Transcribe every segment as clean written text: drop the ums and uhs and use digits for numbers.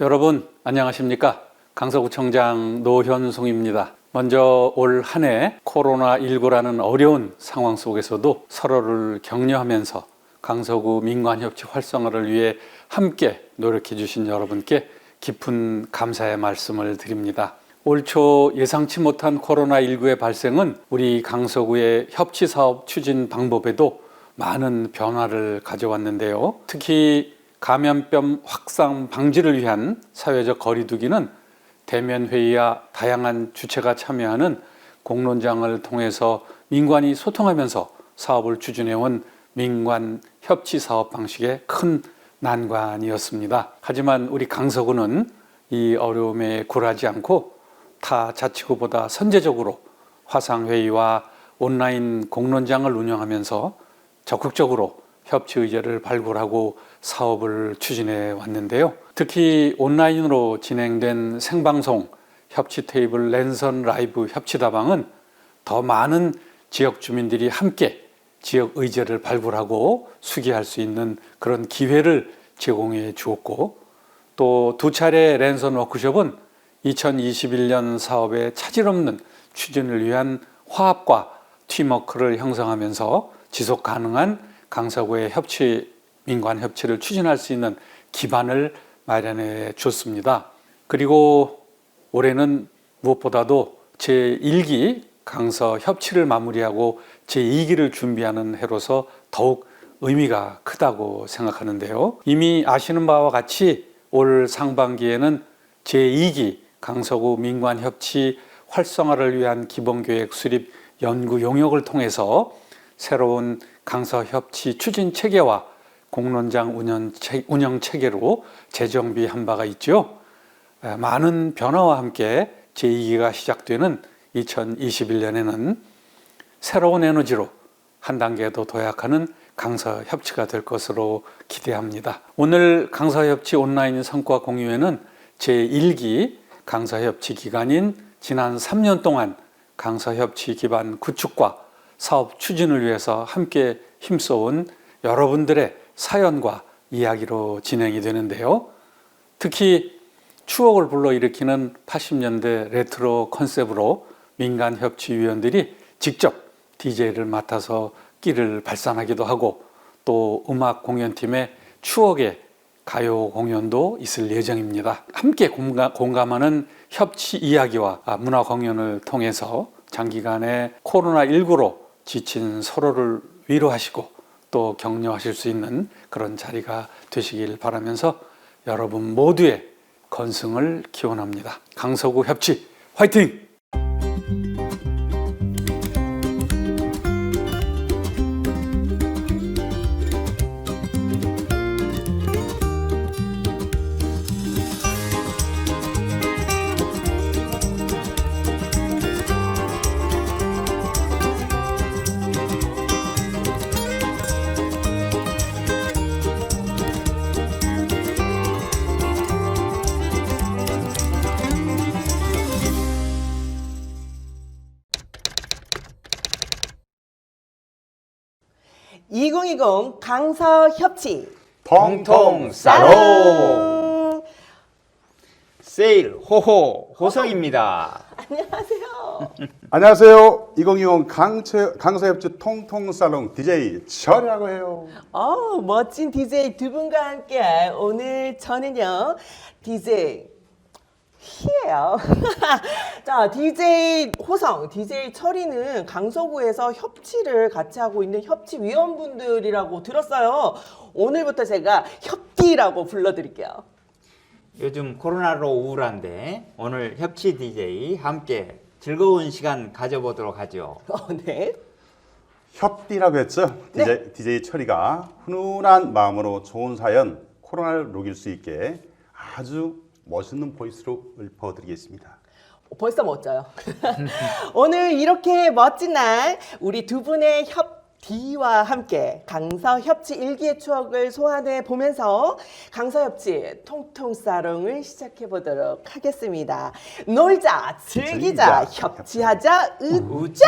여러분 안녕하십니까? 강서구청장 노현송입니다. 먼저 올 한 해 코로나19라는 어려운 상황 속에서도 서로를 격려하면서 강서구 민관협치 활성화를 위해 함께 노력해 주신 여러분께 깊은 감사의 말씀을 드립니다. 올 초 예상치 못한 코로나19의 발생은 우리 강서구의 협치사업 추진 방법에도 많은 변화를 가져왔는데요. 특히 감염병 확산 방지를 위한 사회적 거리두기는 대면 회의와 다양한 주체가 참여하는 공론장을 통해서 민관이 소통하면서 사업을 추진해온 민관 협치 사업 방식의 큰 난관이었습니다. 하지만 우리 강서구는 이 어려움에 굴하지 않고 타 자치구보다 선제적으로 화상회의와 온라인 공론장을 운영하면서 적극적으로 협치 의제를 발굴하고 사업을 추진해 왔는데요. 특히 온라인으로 진행된 생방송 협치 테이블 랜선 라이브 협치다방은 더 많은 지역 주민들이 함께 지역 의제를 발굴하고 수기할 수 있는 그런 기회를 제공해 주었고, 또 두 차례 랜선 워크숍은 2021년 사업의 차질 없는 추진을 위한 화합과 팀워크를 형성하면서 지속 가능한 강서구의 민관 협치를 추진할 수 있는 기반을 마련해 줬습니다. 그리고 올해는 무엇보다도 제1기 강서 협치를 마무리하고 제2기를 준비하는 해로서 더욱 의미가 크다고 생각하는데요. 이미 아시는 바와 같이 올 상반기에는 제2기 강서구 민관협치 활성화를 위한 기본계획 수립 연구 용역을 통해서 새로운 강서협치 추진 체계와 공론장 운영 체계로 재정비한 바가 있죠. 많은 변화와 함께 제2기가 시작되는 2021년에는 새로운 에너지로 한 단계 더 도약하는 강서협치가 될 것으로 기대합니다. 오늘 강서협치 온라인 성과 공유회는 제1기 강서협치 기간인 지난 3년 동안 강서협치 기반 구축과 사업 추진을 위해서 함께 힘써온 여러분들의 사연과 이야기로 진행이 되는데요. 특히 추억을 불러일으키는 80년대 레트로 컨셉으로 민간협치위원들이 직접 DJ를 맡아서 끼를 발산하기도 하고, 또 음악 공연팀의 추억의 가요 공연도 있을 예정입니다. 함께 공감하는 협치 이야기와 문화 공연을 통해서 장기간의 코로나19로 지친 서로를 위로하시고 또 격려하실 수 있는 그런 자리가 되시길 바라면서 여러분 모두의 건승을 기원합니다. 강서구 협치 화이팅! (2020) 강서협치 통통사롱 세일 호호 호성입니다. 안녕하세요. 안녕하세요. 2020 강서협치 통통살롱 DJ 철이라고 해요. 멋진 DJ 두 분과 함께 오늘 저는요 DJ 희예요. 자, DJ 호성, DJ 철이는 강서구에서 협치를 같이 하고 있는 협치위원분들이라고 들었어요. 오늘부터 제가 협디라고 불러드릴게요. 요즘 코로나로 우울한데 오늘 협치 DJ 함께 즐거운 시간 가져보도록 하죠. 네. 협디라고 했죠. DJ 철이가 훈훈한 마음으로 좋은 사연, 코로나를 녹일 수 있게 아주 멋있는 보이스로 읊어드리겠습니다. 벌써 멋져요. 오늘 이렇게 멋진 날 우리 두 분의 협디와 함께 강서협치 일기의 추억을 소환해 보면서 강서협치 통통사롱을 시작해 보도록 하겠습니다. 놀자, 즐기자, 협치하자, 웃자.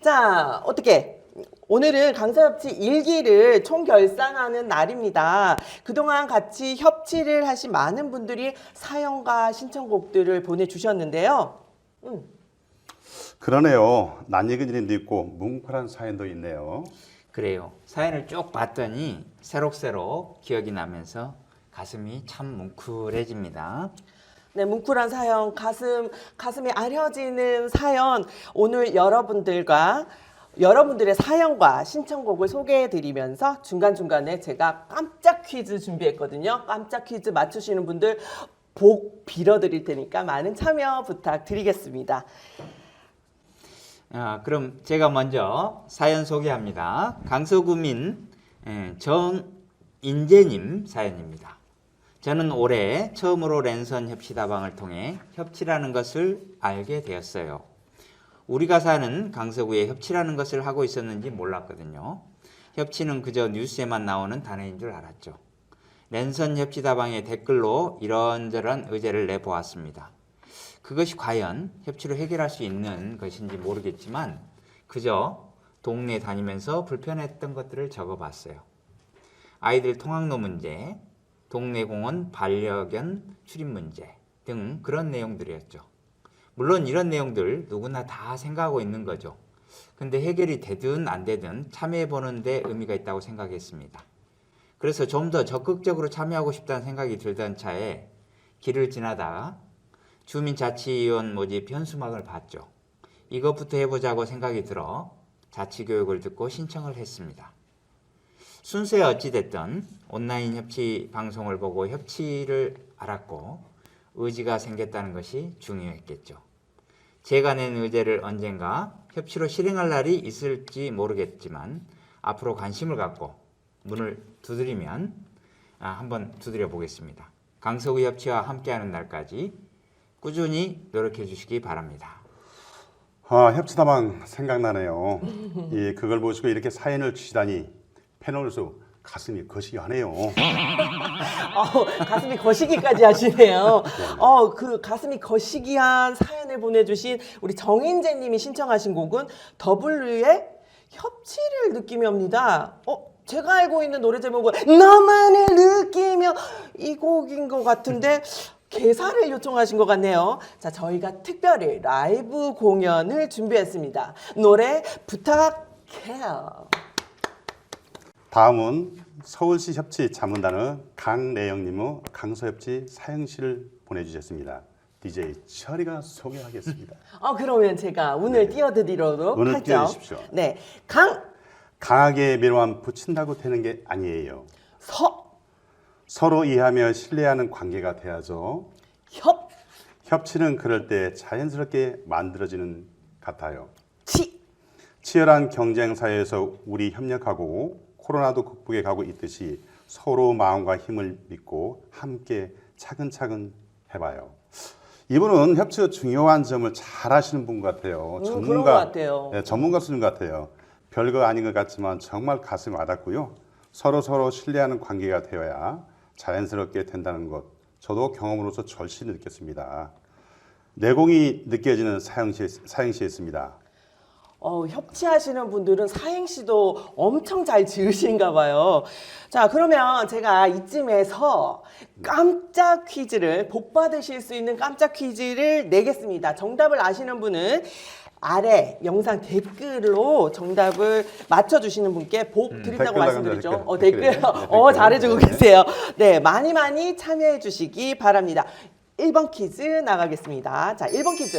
자, 어떻게 오늘은 강서협치 일기를 총결산하는 날입니다. 그동안 같이 협치를 하신 많은 분들이 사연과 신청곡들을 보내주셨는데요. 그러네요. 낯익은 이름도 있고 뭉클한 사연도 있네요. 그래요. 사연을 쭉 봤더니 새록새록 기억이 나면서 가슴이 참 뭉클해집니다. 네, 뭉클한 사연, 가슴이 아려지는 사연, 오늘 여러분들의 사연과 신청곡을 소개해드리면서 중간중간에 제가 깜짝 퀴즈 준비했거든요. 깜짝 퀴즈 맞추시는 분들 복 빌어드릴 테니까 많은 참여 부탁드리겠습니다. 그럼 제가 먼저 사연 소개합니다. 강서구민 정인재님 사연입니다. 저는 올해 처음으로 랜선 협치다방을 통해 협치라는 것을 알게 되었어요. 우리가 사는 강서구에 협치라는 것을 하고 있었는지 몰랐거든요. 협치는 그저 뉴스에만 나오는 단어인 줄 알았죠. 랜선 협치다방의 댓글로 이런저런 의제를 내보았습니다. 그것이 과연 협치로 해결할 수 있는 것인지 모르겠지만 그저 동네 다니면서 불편했던 것들을 적어봤어요. 아이들 통학로 문제, 동네 공원 반려견 출입 문제 등 그런 내용들이었죠. 물론 이런 내용들 누구나 다 생각하고 있는 거죠. 근데 해결이 되든 안 되든 참여해보는 데 의미가 있다고 생각했습니다. 그래서 좀 더 적극적으로 참여하고 싶다는 생각이 들던 차에 길을 지나다가 주민자치위원 모집 현수막을 봤죠. 이것부터 해보자고 생각이 들어 자치교육을 듣고 신청을 했습니다. 순서에 어찌됐든 온라인 협치 방송을 보고 협치를 알았고 의지가 생겼다는 것이 중요했겠죠. 제가 낸 의제를 언젠가 협치로 실행할 날이 있을지 모르겠지만 앞으로 관심을 갖고 문을 두드리면 한번 두드려 보겠습니다. 강서구 협치와 함께하는 날까지 꾸준히 노력해 주시기 바랍니다. 협치다방 생각나네요. 예, 그걸 보시고 이렇게 사연을 주시다니 패널수 가슴이 거시기하네요. 가슴이 거시기까지 하시네요. 그 가슴이 거시기한 사연을 보내주신 우리 정인재 님이 신청하신 곡은 더블유의 협치를 느끼며 입니다. 제가 알고 있는 노래 제목은 너만을 느끼며 이 곡인 것 같은데 개사를 요청하신 것 같네요. 자, 저희가 특별히 라이브 공연을 준비했습니다. 노래 부탁해요. 다음은 서울시 협치 자문단의 강래영님의 강서협치 사행시를 보내주셨습니다. DJ 철이가 소개하겠습니다. 그러면 제가 운을 띄워드리도록 운을 하죠. 띄워주십시오. 네, 강하게 매료만 붙인다고 되는 게 아니에요. 서로 이해하며 신뢰하는 관계가 돼야죠. 협치는 그럴 때 자연스럽게 만들어지는 같아요. 치열한 경쟁 사회에서 우리 협력하고 코로나도 극복해 가고 있듯이 서로 마음과 힘을 믿고 함께 차근차근 해봐요. 이분은 협치의 중요한 점을 잘 아시는 분 같아요. 그런 것 같아요. 네, 전문가 수준 같아요. 별거 아닌 것 같지만 정말 가슴이 와닿고요. 서로 신뢰하는 관계가 되어야 자연스럽게 된다는 것. 저도 경험으로서 절실히 느꼈습니다. 내공이 느껴지는 사행시였습니다. 협치하시는 분들은 사행시도 엄청 잘 지으신가 봐요. 자, 그러면 제가 이쯤에서 깜짝 퀴즈를, 복 받으실 수 있는 깜짝 퀴즈를 내겠습니다. 정답을 아시는 분은 아래 영상 댓글로 정답을 맞춰주시는 분께 복 드린다고 말씀드렸죠. 댓글. 잘해주고 계세요. 네, 많이 참여해 주시기 바랍니다. 1번 퀴즈 나가겠습니다. 자, 1번 퀴즈.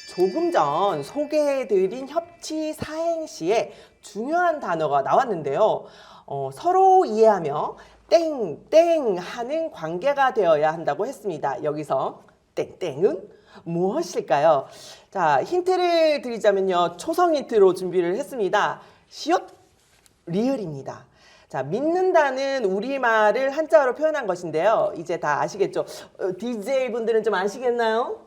조금 전 소개해드린 협치 사행시에 중요한 단어가 나왔는데요. 서로 이해하며 땡땡 하는 관계가 되어야 한다고 했습니다. 여기서 땡땡은 무엇일까요? 자, 힌트를 드리자면요. 초성 힌트로 준비를 했습니다. 시옷, 리을입니다. 자, 믿는다는 우리말을 한자어로 표현한 것인데요. 이제 다 아시겠죠? DJ분들은 좀 아시겠나요?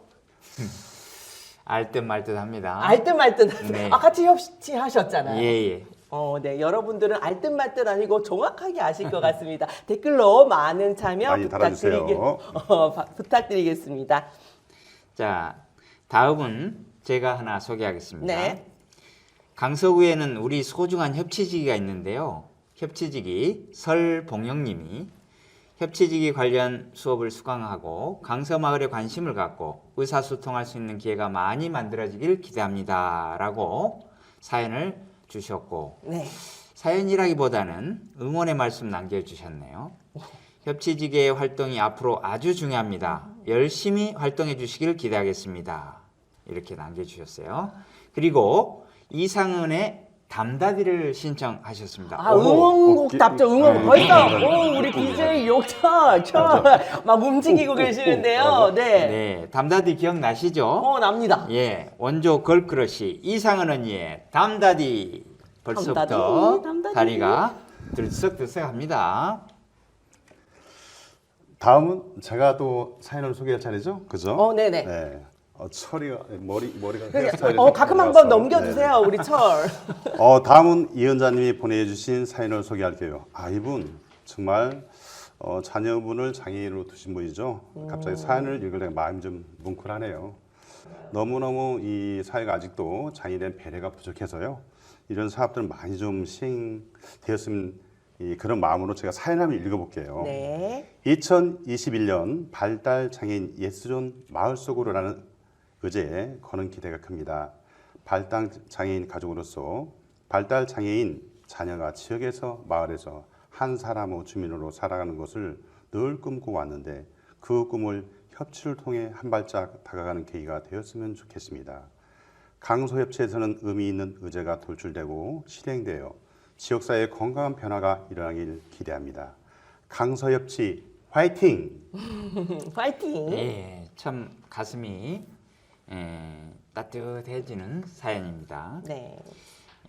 알듯 말듯 합니다. 알듯 말듯. 네. 같이 협치하셨잖아요. 예. 네, 여러분들은 알듯 말듯 아니고 정확하게 아실 것 같습니다. 댓글로 많은 참여 많이 달아주세요. 부탁드리겠습니다. 자, 다음은 제가 하나 소개하겠습니다. 네. 강서구에는 우리 소중한 협치지기가 있는데요. 협치지기 설봉영님이 협치지기 관련 수업을 수강하고 강서마을에 관심을 갖고 의사소통할 수 있는 기회가 많이 만들어지길 기대합니다. 라고 사연을 주셨고 네. 사연이라기보다는 응원의 말씀 남겨주셨네요. 협치지기의 활동이 앞으로 아주 중요합니다. 열심히 활동해 주시기를 기대하겠습니다. 이렇게 남겨주셨어요. 그리고 이상은의 담다디를 신청하셨습니다. 아, 응원곡 답죠. 응원곡. 네. 벌써 우리 BJ 욕철 막 움직이고 계시는데요. 네. 네, 담다디 기억나시죠? 납니다. 예, 원조 걸크러쉬 이상은 언니의 담다디 벌써부터 담다디. 다리가 들썩들썩합니다. 다음은 제가 또 사연을 소개할 차례죠, 그죠? 네네. 네. 철이가 머리가 그러니까, 헤어스타일이 가끔 좀 한번 나와서. 넘겨주세요, 우리 철. 다음은 이은자님이 보내주신 사연을 소개할게요. 이분 정말 자녀분을 장애인으로 두신 분이죠. 갑자기 사연을 읽으려니 마음이 좀 뭉클하네요. 너무너무 이 사회가 아직도 장애인에 배려가 부족해서요. 이런 사업들 많이 좀 시행되었으면 그런 마음으로 제가 사연 한번 읽어볼게요. 네. 2021년 발달 장애인 예수존 마을 속으로라는 의제에 거는 기대가 큽니다. 발달 장애인 가족으로서 발달 장애인 자녀가 지역에서 마을에서 한 사람의 주민으로 살아가는 것을 늘 꿈꾸고 왔는데 그 꿈을 협치를 통해 한 발짝 다가가는 계기가 되었으면 좋겠습니다. 강서협치에서는 의미 있는 의제가 돌출되고 실행되어 지역사회의 건강한 변화가 일어나길 기대합니다. 강서협치 화이팅! 파이팅! 예, 참 가슴이 따뜻해지는 사연입니다. 네.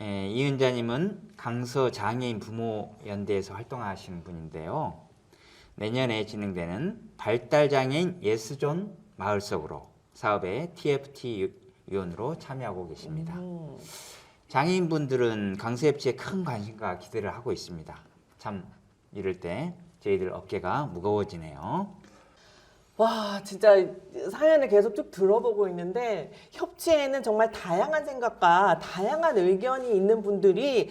이은자님은 강서 장애인 부모 연대에서 활동하시는 분인데요. 내년에 진행되는 발달장애인 예스존 마을 속으로 사업에 TFT 위원으로 참여하고 계십니다. 장애인분들은 강서협치에 큰 관심과 기대를 하고 있습니다. 참 이럴 때 저희들 어깨가 무거워지네요. 와, 진짜 사연을 계속 쭉 들어보고 있는데 협치에는 정말 다양한 생각과 다양한 의견이 있는 분들이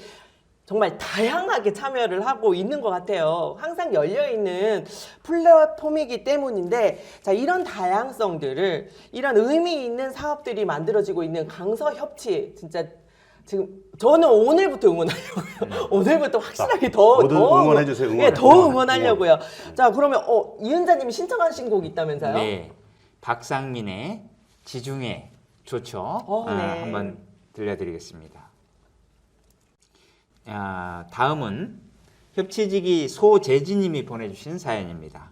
정말 다양하게 참여를 하고 있는 것 같아요. 항상 열려있는 플랫폼이기 때문인데 자, 이런 다양성들을 이런 의미 있는 사업들이 만들어지고 있는 강서협치 진짜 지금 저는 오늘부터 응원하려고요. 오늘부터 확실하게 모두 응원해 주세요. 응원. 네, 더 응원하려고요. 자, 그러면 이은자님이 신청하신 곡이 있다면서요? 네, 박상민의 지중해 좋죠. 네. 한번 들려드리겠습니다. 다음은 협치지기 소재진님이 보내주신 사연입니다.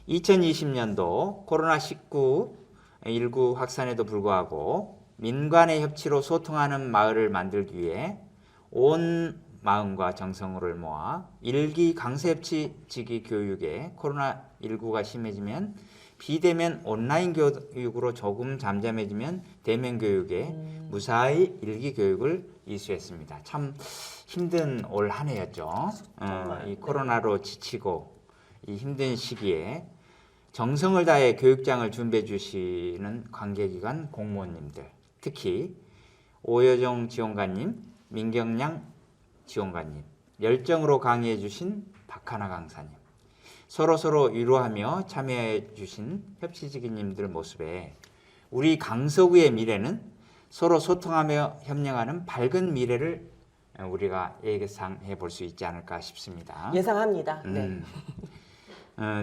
2020년도 코로나19 확산에도 불구하고 민간의 협치로 소통하는 마을을 만들기 위해 온 마음과 정성을 모아 1기 강서협치지기 교육에 코로나19가 심해지면 비대면 온라인 교육으로 조금 잠잠해지면 대면 교육에 무사히 1기 교육을 이수했습니다. 참 힘든 올 한 해였죠. 이 코로나로 지치고 이 힘든 시기에 정성을 다해 교육장을 준비해 주시는 관계기관 공무원님들, 특히 오여정 지원관님, 민경량 지원관님, 열정으로 강의해 주신 박하나 강사님, 서로 위로하며 참여해 주신 협치지기님들 모습에 우리 강서구의 미래는 서로 소통하며 협력하는 밝은 미래를 우리가 예상해 볼 수 있지 않을까 싶습니다. 예상합니다. 네.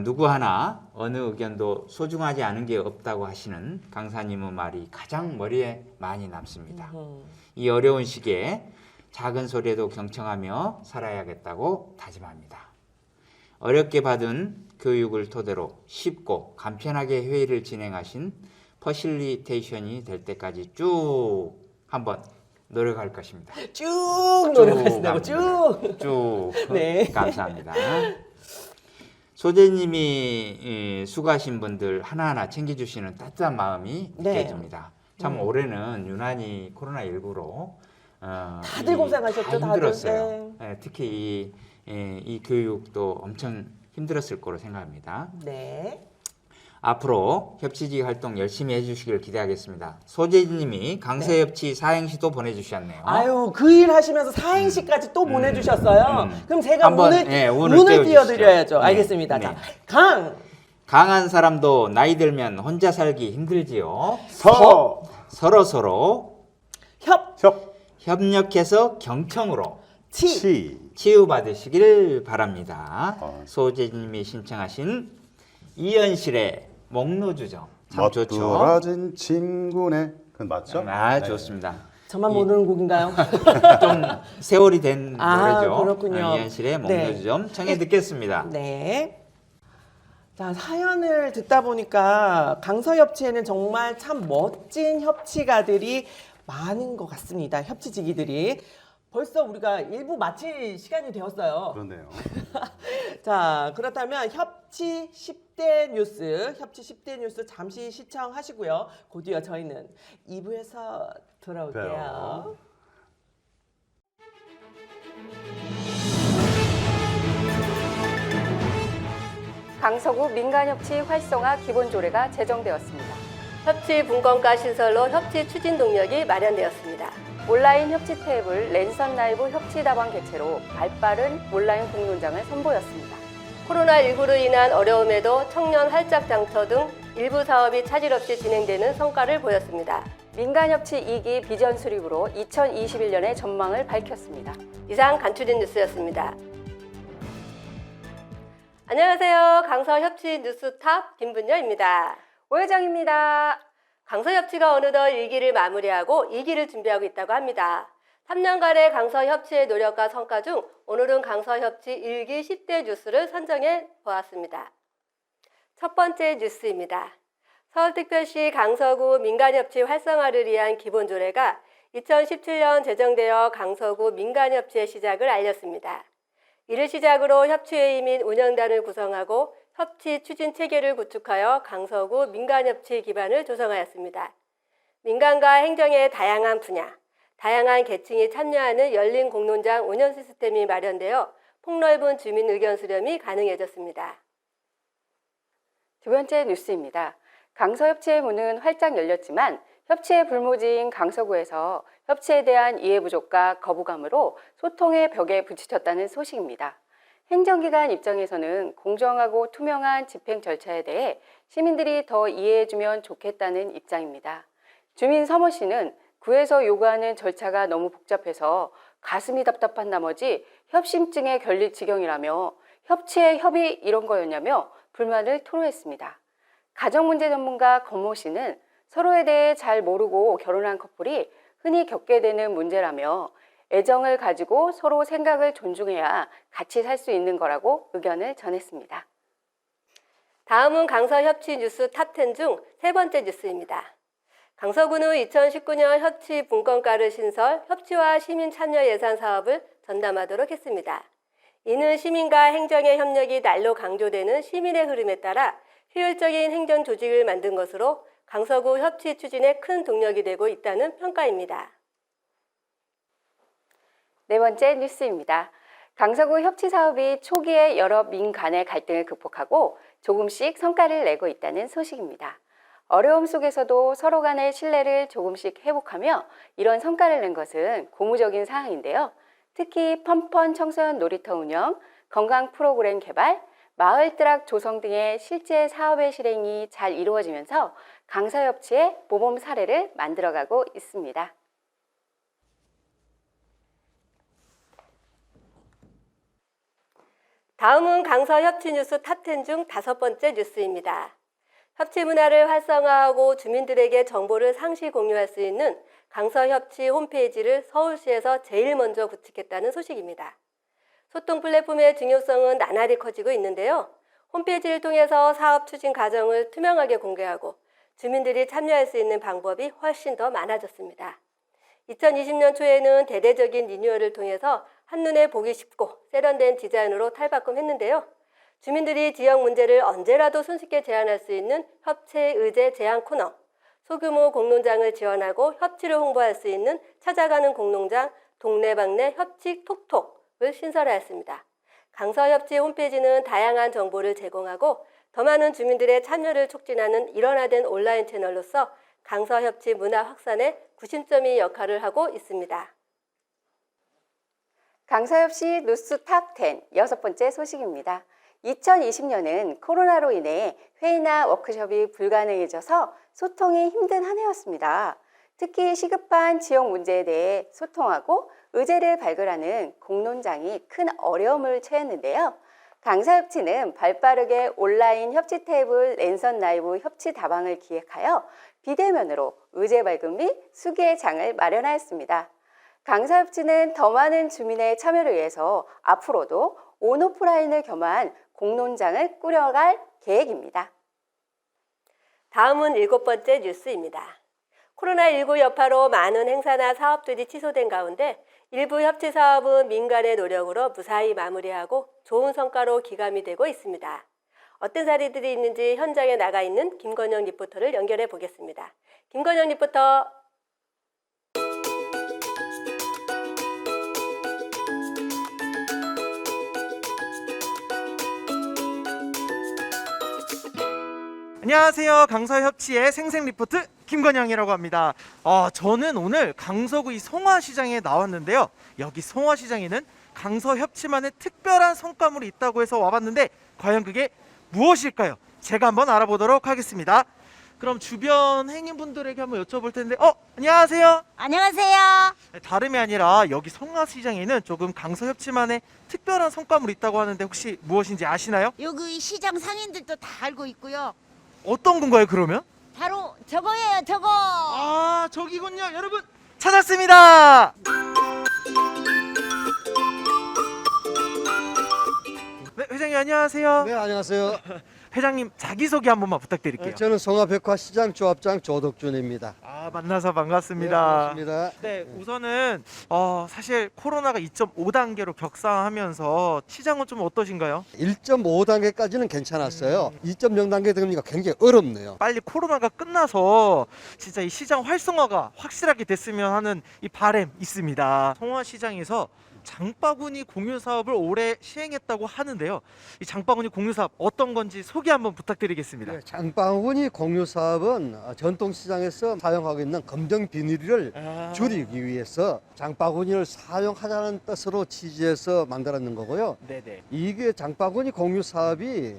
누구 하나 어느 의견도 소중하지 않은 게 없다고 하시는 강사님의 말이 가장 머리에 많이 남습니다. 이 어려운 시기에 작은 소리에도 경청하며 살아야겠다고 다짐합니다. 어렵게 받은 교육을 토대로 쉽고 간편하게 회의를 진행하신 퍼실리테이션이 될 때까지 쭉 한번 노력할 것입니다. 쭉 노력하신다고 쭉. 쭉. 네. 감사합니다. 소재님이 수고하신 분들 하나하나 챙겨주시는 따뜻한 마음이 네. 느껴집니다. 참 올해는 유난히 코로나19로 다들 고생하셨죠, 다 힘들었어요. 다들. 네, 특히 이 교육도 엄청 힘들었을 거로 생각합니다. 네. 앞으로 협치지기 활동 열심히 해주시길 기대하겠습니다. 소재님이 강서협치 사행시도 보내주셨네요. 아유, 그 일 하시면서 사행시까지 또 보내주셨어요. 그럼 제가 한번, 운을 띄워주시죠. 띄워드려야죠. 네. 알겠습니다. 네. 자, 강한 사람도 나이 들면 혼자 살기 힘들지요. 서로 협력해서 경청으로 치유받으시길 바랍니다. 소재님이 신청하신 이현실의 목노주점 참 좋죠. 멋들어진 친구네. 그건 맞죠? 좋습니다. 저만 모르는 곡인가요? 좀 세월이 된 노래죠. 그렇군요. 이현실의 목노주점 청해 듣겠습니다. 네. 자, 사연을 듣다 보니까 강서협치에는 정말 참 멋진 협치가들이 많은 것 같습니다. 협치지기들이. 벌써 우리가 1부 마칠 시간이 되었어요. 그렇네요. 자, 그렇다면 협치 10대 뉴스 잠시 시청하시고요. 곧이어 저희는 2부에서 돌아올게요. 강서구 민간협치 활성화 기본조례가 제정되었습니다. 협치 분권과 신설로 협치 추진 동력이 마련되었습니다. 온라인 협치 탭을 랜선 라이브 협치다방 개최로 발빠른 온라인 공론장을 선보였습니다. 코로나19로 인한 어려움에도 청년 활짝 장터 등 일부 사업이 차질 없이 진행되는 성과를 보였습니다. 민간협치 2기 비전 수립으로 2021년의 전망을 밝혔습니다. 이상 간추린 뉴스였습니다. 안녕하세요. 강서협치 뉴스탑 김분녀입니다. 오혜정입니다. 강서협치가 어느덧 1기를 마무리하고 2기를 준비하고 있다고 합니다. 3년간의 강서협치의 노력과 성과 중 오늘은 강서협치 1기 10대 뉴스를 선정해 보았습니다. 첫 번째 뉴스입니다. 서울특별시 강서구 민간협치 활성화를 위한 기본조례가 2017년 제정되어 강서구 민간협치의 시작을 알렸습니다. 이를 시작으로 협치회의 및 운영단을 구성하고 협치 추진 체계를 구축하여 강서구 민간협치 기반을 조성하였습니다. 민간과 행정의 다양한 분야, 다양한 계층이 참여하는 열린 공론장 운영 시스템이 마련되어 폭넓은 주민 의견 수렴이 가능해졌습니다. 두 번째 뉴스입니다. 강서협치의 문은 활짝 열렸지만 협치의 불모지인 강서구에서 협치에 대한 이해 부족과 거부감으로 소통의 벽에 부딪혔다는 소식입니다. 행정기관 입장에서는 공정하고 투명한 집행 절차에 대해 시민들이 더 이해해주면 좋겠다는 입장입니다. 주민 서모 씨는 구에서 요구하는 절차가 너무 복잡해서 가슴이 답답한 나머지 협심증에 결릴 지경이라며 협치의 협의 이런 거였냐며 불만을 토로했습니다. 가정문제 전문가 권모 씨는 서로에 대해 잘 모르고 결혼한 커플이 흔히 겪게 되는 문제라며 애정을 가지고 서로 생각을 존중해야 같이 살 수 있는 거라고 의견을 전했습니다. 다음은 강서협치 뉴스 탑10 중 세 번째 뉴스입니다. 강서구는 2019년 협치 분권과를 신설, 협치와 시민 참여 예산 사업을 전담하도록 했습니다. 이는 시민과 행정의 협력이 날로 강조되는 시민의 흐름에 따라 효율적인 행정 조직을 만든 것으로 강서구 협치 추진에 큰 동력이 되고 있다는 평가입니다. 네 번째 뉴스입니다. 강서구 협치 사업이 초기에 여러 민 간의 갈등을 극복하고 조금씩 성과를 내고 있다는 소식입니다. 어려움 속에서도 서로 간의 신뢰를 조금씩 회복하며 이런 성과를 낸 것은 고무적인 사항인데요. 특히 펀펀 청소년 놀이터 운영, 건강 프로그램 개발, 마을 트락 조성 등의 실제 사업의 실행이 잘 이루어지면서 강서협치의 모범 사례를 만들어가고 있습니다. 다음은 강서협치 뉴스 탑10 중 다섯 번째 뉴스입니다. 협치 문화를 활성화하고 주민들에게 정보를 상시 공유할 수 있는 강서협치 홈페이지를 서울시에서 제일 먼저 구축했다는 소식입니다. 소통 플랫폼의 중요성은 나날이 커지고 있는데요. 홈페이지를 통해서 사업 추진 과정을 투명하게 공개하고 주민들이 참여할 수 있는 방법이 훨씬 더 많아졌습니다. 2020년 초에는 대대적인 리뉴얼을 통해서 한눈에 보기 쉽고 세련된 디자인으로 탈바꿈했는데요. 주민들이 지역 문제를 언제라도 손쉽게 제안할 수 있는 협치 의제 제안 코너, 소규모 공론장을 지원하고 협치를 홍보할 수 있는 찾아가는 공론장 동네방네 협치 톡톡을 신설하였습니다. 강서협치 홈페이지는 다양한 정보를 제공하고 더 많은 주민들의 참여를 촉진하는 일원화된 온라인 채널로서 강서협치 문화 확산에 구심점이 역할을 하고 있습니다. 강서협시 뉴스 탑10 6번째 소식입니다. 2020년은 코로나로 인해 회의나 워크숍이 불가능해져서 소통이 힘든 한 해였습니다. 특히 시급한 지역 문제에 대해 소통하고 의제를 발굴하는 공론장이 큰 어려움을 처했는데요. 강서협치는 발빠르게 온라인 협치 테이블 랜선 라이브 협치 다방을 기획하여 비대면으로 의제 발굴 및 수기의 장을 마련하였습니다. 강서협치는 더 많은 주민의 참여를 위해서 앞으로도 온오프라인을 겸한 공론장을 꾸려갈 계획입니다. 다음은 7번째 뉴스입니다. 코로나19 여파로 많은 행사나 사업들이 취소된 가운데 일부 협치 사업은 민간의 노력으로 무사히 마무리하고 좋은 성과로 기감이 되고 있습니다. 어떤 사례들이 있는지 현장에 나가 있는 김건영 리포터를 연결해 보겠습니다. 김건영 리포터. 안녕하세요. 강서협치의 생생 리포트 김건영이라고 합니다. 저는 오늘 강서구의 송화시장에 나왔는데요. 여기 송화시장에는 강서협치만의 특별한 성과물이 있다고 해서 와봤는데 과연 그게 무엇일까요? 제가 한번 알아보도록 하겠습니다. 그럼 주변 행인분들에게 한번 여쭤볼 텐데 안녕하세요. 안녕하세요. 다름이 아니라 여기 송화시장에는 조금 강서협치만의 특별한 성과물이 있다고 하는데 혹시 무엇인지 아시나요? 여기 시장 상인들도 다 알고 있고요. 어떤 건가요 그러면? 바로 저거예요, 저거. 저기군요. 여러분 찾았습니다. 네, 회장님 안녕하세요. 네, 안녕하세요. 회장님 자기소개 한 번만 부탁드릴게요. 저는 송화백화시장 조합장 조덕준입니다. 만나서 반갑습니다. 네, 반갑습니다. 네, 우선은 사실 코로나가 2.5단계로 격상하면서 시장은 좀 어떠신가요? 1.5단계까지는 괜찮았어요. 2.0단계 되니까 굉장히 어렵네요. 빨리 코로나가 끝나서 진짜 이 시장 활성화가 확실하게 됐으면 하는 이 바람 있습니다. 송화시장에서 장바구니 공유 사업을 올해 시행했다고 하는데요. 이 장바구니 공유 사업 어떤 건지 소개 한번 부탁드리겠습니다. 네, 장바구니 공유 사업은 전통시장에서 사용하고 있는 검정 비닐을 줄이기 위해서 장바구니를 사용하자는 뜻으로 취지해서 만들었는 거고요. 네네. 이게 장바구니 공유 사업이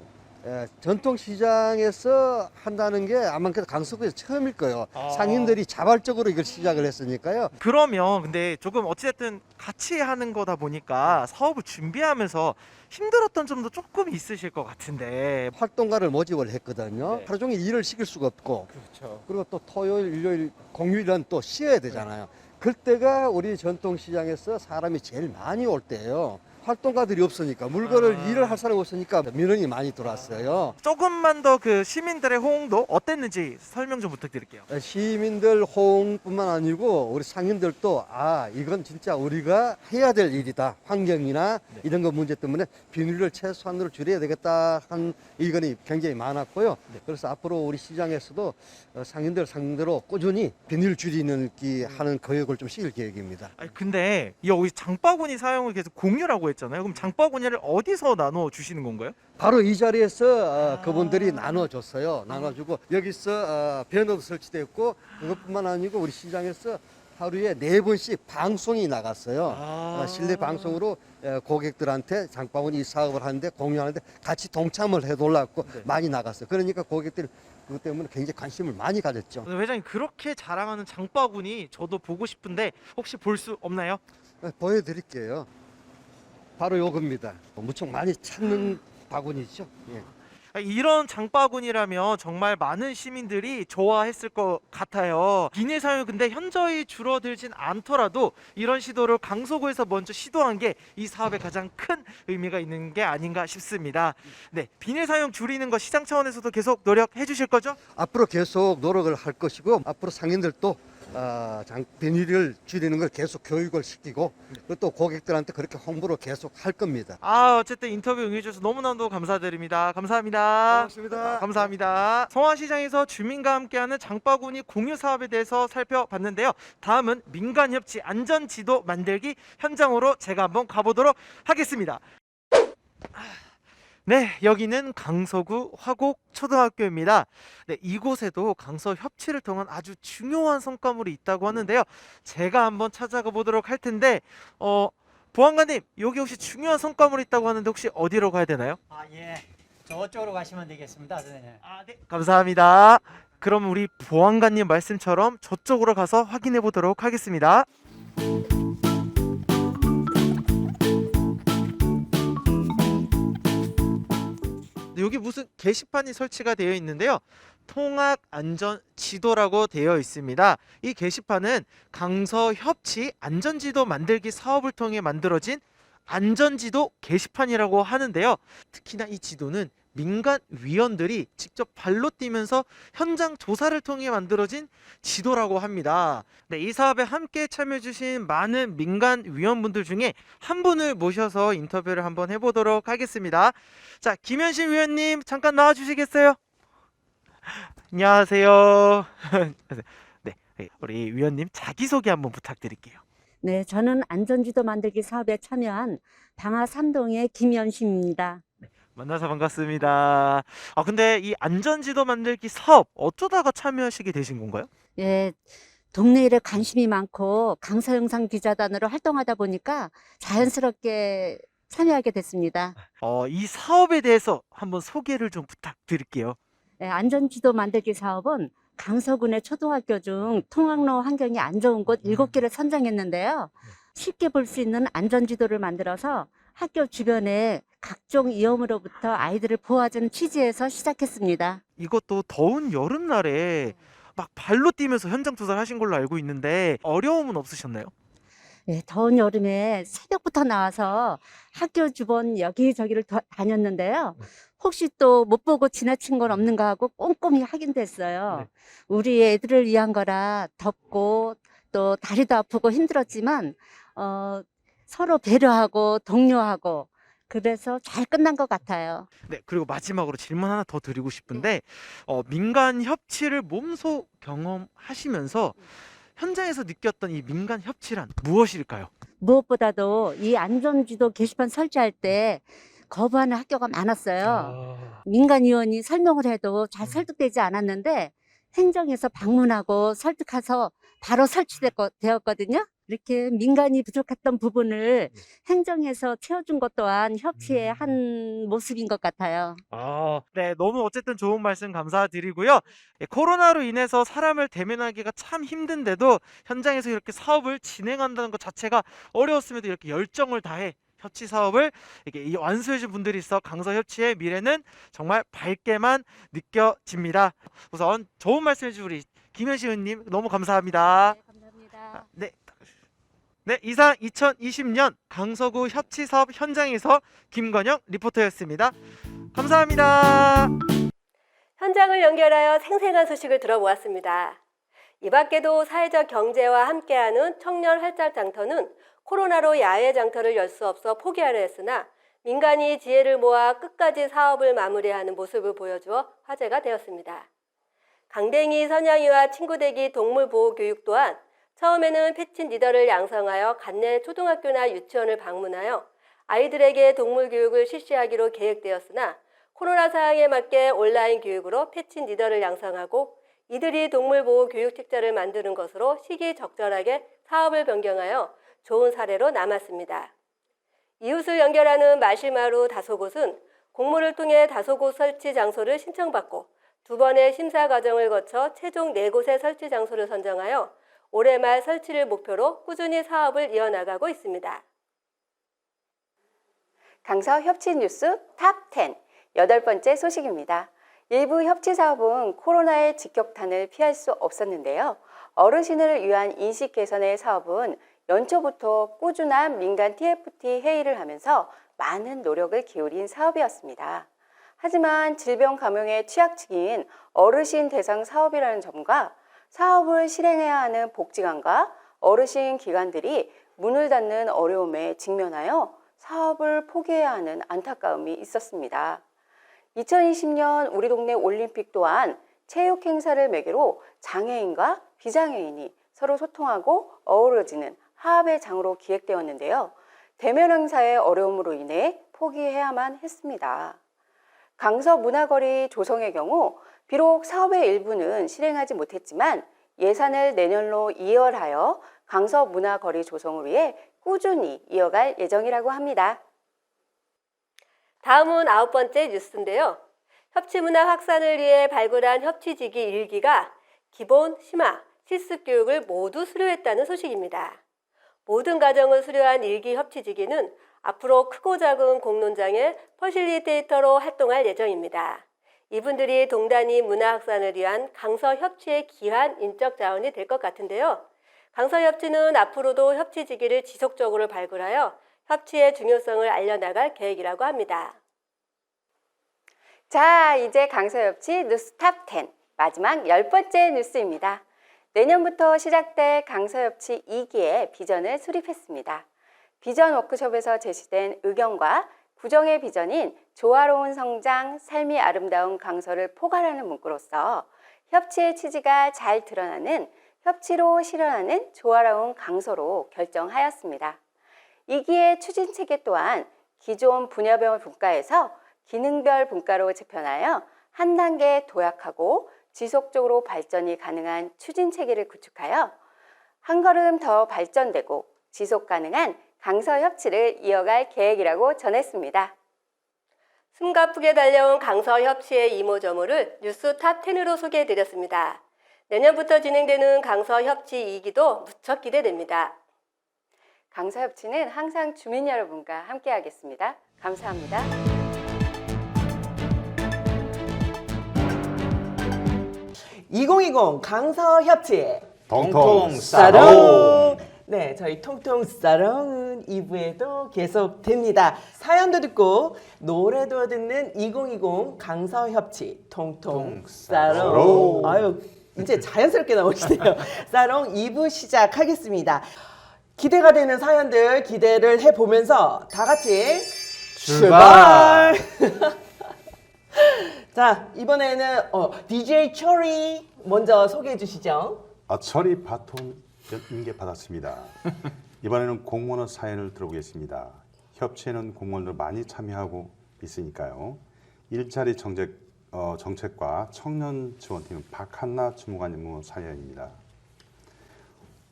전통시장에서 한다는 게 아마 강서구에서 처음일 거예요. 상인들이 자발적으로 이걸 시작을 했으니까요. 그러면 근데 조금 어찌됐든 같이 하는 거다 보니까 사업을 준비하면서 힘들었던 점도 조금 있으실 것 같은데. 활동가를 모집을 했거든요. 네. 하루 종일 일을 시킬 수가 없고, 그렇죠. 그리고 또 토요일, 일요일, 공휴일은 또 쉬어야 되잖아요. 그때가 우리 전통시장에서 사람이 제일 많이 올 때예요. 활동가들이 없으니까 물건을 일을 할 사람이 없으니까 민원이 많이 들어왔어요. 조금만 더 그 시민들의 호응도 어땠는지 설명 좀 부탁드릴게요. 시민들 호응뿐만 아니고 우리 상인들도 이건 진짜 우리가 해야 될 일이다. 환경이나 이런 거 문제 때문에 비닐을 최소한으로 줄여야 되겠다 한 의견이 굉장히 많았고요. 그래서 앞으로 우리 시장에서도 상인들 상대로 꾸준히 비닐 줄이는 하는 교육을 좀 시킬 계획입니다. 아니 근데 여기 장바구니 사용을 계속 공유라고 했잖아요. 그럼 장바구니를 어디서 나눠 주시는 건가요? 바로 이 자리에서 그분들이 나눠줬어요. 나눠주고 여기서 배너도 설치되어 있고 그것뿐만 아니고 우리 시장에서 하루에 4번씩 방송이 나갔어요. 실내 방송으로 고객들한테 장바구니 사업을 하는데 공유하는데 같이 동참을 해달라고 많이 나갔어요. 그러니까 고객들이 그것 때문에 굉장히 관심을 많이 가졌죠. 회장님 그렇게 자랑하는 장바구니 저도 보고 싶은데 혹시 볼 수 없나요? 보여드릴게요. 바로 요겁니다. 무척 많이 찾는 바구니죠. 예. 이런 장바구니라면 정말 많은 시민들이 좋아했을 것 같아요. 비닐 사용이 근데 현저히 줄어들진 않더라도 이런 시도를 강서구에서 먼저 시도한 게 이 사업에 가장 큰 의미가 있는 게 아닌가 싶습니다. 네, 비닐 사용 줄이는 거 시장 차원에서도 계속 노력해 주실 거죠? 앞으로 계속 노력을 할 것이고 앞으로 상인들도 비닐을 줄이는 걸 계속 교육을 시키고 그리고 또 고객들한테 그렇게 홍보를 계속 할 겁니다. 어쨌든 인터뷰 응해주셔서 너무나도 감사드립니다. 감사합니다. 고맙습니다. 감사합니다. 송화시장에서 주민과 함께하는 장바구니 공유 사업에 대해서 살펴봤는데요. 다음은 민간협치 안전지도 만들기 현장으로 제가 한번 가보도록 하겠습니다. 네, 여기는 강서구 화곡초등학교입니다. 네, 이곳에도 강서 협치를 통한 아주 중요한 성과물이 있다고 하는데요. 제가 한번 찾아가 보도록 할 텐데, 보안관님, 여기 혹시 중요한 성과물이 있다고 하는데 혹시 어디로 가야 되나요? 아, 예. 저쪽으로 가시면 되겠습니다, 선생님. 아, 네. 감사합니다. 그럼 우리 보안관님 말씀처럼 저쪽으로 가서 확인해 보도록 하겠습니다. 네, 여기 무슨 게시판이 설치가 되어 있는데요. 통학 안전 지도라고 되어 있습니다. 이 게시판은 강서 협치 안전지도 만들기 사업을 통해 만들어진 안전지도 게시판이라고 하는데요. 특히나 이 지도는 민간 위원들이 직접 발로 뛰면서 현장 조사를 통해 만들어진 지도라고 합니다. 네, 이 사업에 함께 참여해 주신 많은 민간 위원분들 중에 한 분을 모셔서 인터뷰를 한번 해보도록 하겠습니다. 자, 김현신 위원님 잠깐 나와 주시겠어요? 안녕하세요. 네, 우리 위원님 자기소개 한번 부탁드릴게요. 네, 저는 안전지도 만들기 사업에 참여한 방화 3동의 김연심입니다. 만나서 반갑습니다. 아, 근데 이 안전지도 만들기 사업 어쩌다가 참여하시게 되신 건가요? 예, 동네 일에 관심이 많고 강서영상 기자단으로 활동하다 보니까 자연스럽게 참여하게 됐습니다. 이 사업에 대해서 한번 소개를 좀 부탁드릴게요. 예, 안전지도 만들기 사업은 강서군의 초등학교 중 통학로 환경이 안 좋은 곳 7개를 선정했는데요. 쉽게 볼 수 있는 안전지도를 만들어서 학교 주변에 각종 위험으로부터 아이들을 보호하자는 취지에서 시작했습니다. 이것도 더운 여름날에 막 발로 뛰면서 현장 조사를 하신 걸로 알고 있는데 어려움은 없으셨나요? 예, 더운 여름에 새벽부터 나와서 학교 주변 여기저기를 다녔는데요. 혹시 또 못 보고 지나친 건 없는가 하고 꼼꼼히 확인됐어요. 네. 우리 애들을 위한 거라 덥고 또 다리도 아프고 힘들었지만 서로 배려하고 독려하고 그래서 잘 끝난 것 같아요. 네, 그리고 마지막으로 질문 하나 더 드리고 싶은데 민간 협치를 몸소 경험하시면서 현장에서 느꼈던 이 민간 협치란 무엇일까요? 무엇보다도 이 안전지도 게시판 설치할 때 거부하는 학교가 많았어요. 민간위원이 설명을 해도 잘 설득되지 않았는데 행정에서 방문하고 설득해서 바로 설치되었거든요. 이렇게 민간이 부족했던 부분을 행정에서 채워준 것 또한 협치의 한 모습인 것 같아요. 네, 너무 어쨌든 좋은 말씀 감사드리고요. 코로나로 인해서 사람을 대면하기가 참 힘든데도 현장에서 이렇게 사업을 진행한다는 것 자체가 어려웠음에도 이렇게 열정을 다해 협치 사업을 이렇게 완수해 준 분들이 있어 강서 협치의 미래는 정말 밝게만 느껴집니다. 우선 좋은 말씀 해주신 우리 김현시 의원님 너무 감사합니다. 네, 감사합니다. 네, 이상 2020년 강서구 협치 사업 현장에서 김건영 리포터였습니다. 감사합니다. 현장을 연결하여 생생한 소식을 들어보았습니다. 이 밖에도 사회적 경제와 함께하는 청년 활짝 장터는 코로나로 야외 장터를 열 수 없어 포기하려 했으나 민간이 지혜를 모아 끝까지 사업을 마무리하는 모습을 보여주어 화제가 되었습니다. 강댕이 선양이와 친구대기 동물보호 교육 또한 처음에는 패친 리더를 양성하여 관내 초등학교나 유치원을 방문하여 아이들에게 동물 교육을 실시하기로 계획되었으나 코로나 상황에 맞게 온라인 교육으로 패친 리더를 양성하고 이들이 동물보호 교육 책자를 만드는 것으로 시기적절하게 사업을 변경하여 좋은 사례로 남았습니다. 이웃을 연결하는 마실마루 다소곳은 공모를 통해 다소곳 설치 장소를 신청받고 2번의 심사 과정을 거쳐 최종 4곳의 설치 장소를 선정하여 올해 말 설치를 목표로 꾸준히 사업을 이어나가고 있습니다. 강서 협치 뉴스 탑10 8번째 소식입니다. 일부 협치 사업은 코로나의 직격탄을 피할 수 없었는데요. 어르신을 위한 인식 개선의 사업은 연초부터 꾸준한 민간 TFT 회의를 하면서 많은 노력을 기울인 사업이었습니다. 하지만 질병 감염의 취약층인 어르신 대상 사업이라는 점과 사업을 실행해야 하는 복지관과 어르신 기관들이 문을 닫는 어려움에 직면하여 사업을 포기해야 하는 안타까움이 있었습니다. 2020년 우리 동네 올림픽 또한 체육 행사를 매개로 장애인과 비장애인이 서로 소통하고 어우러지는 화합의 장으로 기획되었는데요. 대면 행사의 어려움으로 인해 포기해야만 했습니다. 강서 문화거리 조성의 경우 비록 사업의 일부는 실행하지 못했지만 예산을 내년로 이월하여 강서 문화거리 조성을 위해 꾸준히 이어갈 예정이라고 합니다. 다음은 9번째 뉴스인데요. 협치문화 확산을 위해 발굴한 협치지기 1기가 기본, 심화, 실습 교육을 모두 수료했다는 소식입니다. 모든 과정을 수료한 1기 협치지기는 앞으로 크고 작은 공론장의 퍼실리테이터로 활동할 예정입니다. 이분들이 동단위 문화 확산을 위한 강서 협치의 귀한 인적 자원이 될 것 같은데요. 강서 협치는 앞으로도 협치지기를 지속적으로 발굴하여 협치의 중요성을 알려나갈 계획이라고 합니다. 자, 이제 강서협치 뉴스 탑10 마지막 10번째 뉴스입니다. 내년부터 시작될 강서협치 2기의 비전을 수립했습니다. 비전 워크숍에서 제시된 의견과 구정의 비전인 조화로운 성장, 삶이 아름다운 강서를 포괄하는 문구로서 협치의 취지가 잘 드러나는 협치로 실현하는 조화로운 강서로 결정하였습니다. 2기의 추진체계 또한 기존 분야별 분과에서 기능별 분과로 재편하여 한 단계 도약하고 지속적으로 발전이 가능한 추진체계를 구축하여 한 걸음 더 발전되고 지속 가능한 강서협치를 이어갈 계획이라고 전했습니다. 숨가쁘게 달려온 강서협치의 이모저모를 뉴스 탑10으로 소개해드렸습니다. 내년부터 진행되는 강서협치 2기도 무척 기대됩니다. 강서협치는 항상 주민 여러분과 함께하겠습니다. 감사합니다. (2020) 강서협치 통통 사롱. 네, 저희 통통 사롱은 2부에도 계속됩니다. 사연도 듣고 노래도 듣는 2020 강서협치 통통 사롱. 아유, 이제 자연스럽게 나오시네요. 사롱 2부 시작하겠습니다. 기대가 되는 사연들 기대를 해보면서 다 같이 출발! 자, 이번에는 DJ 철이 먼저 소개해 주시죠. 철이 바통 인계 받았습니다. 이번에는 공무원 사연을 들어보겠습니다. 협치에는 공무원들 많이 참여하고 있으니까요. 일자리 정책과 청년 지원팀 박한나 주무관님 사연입니다.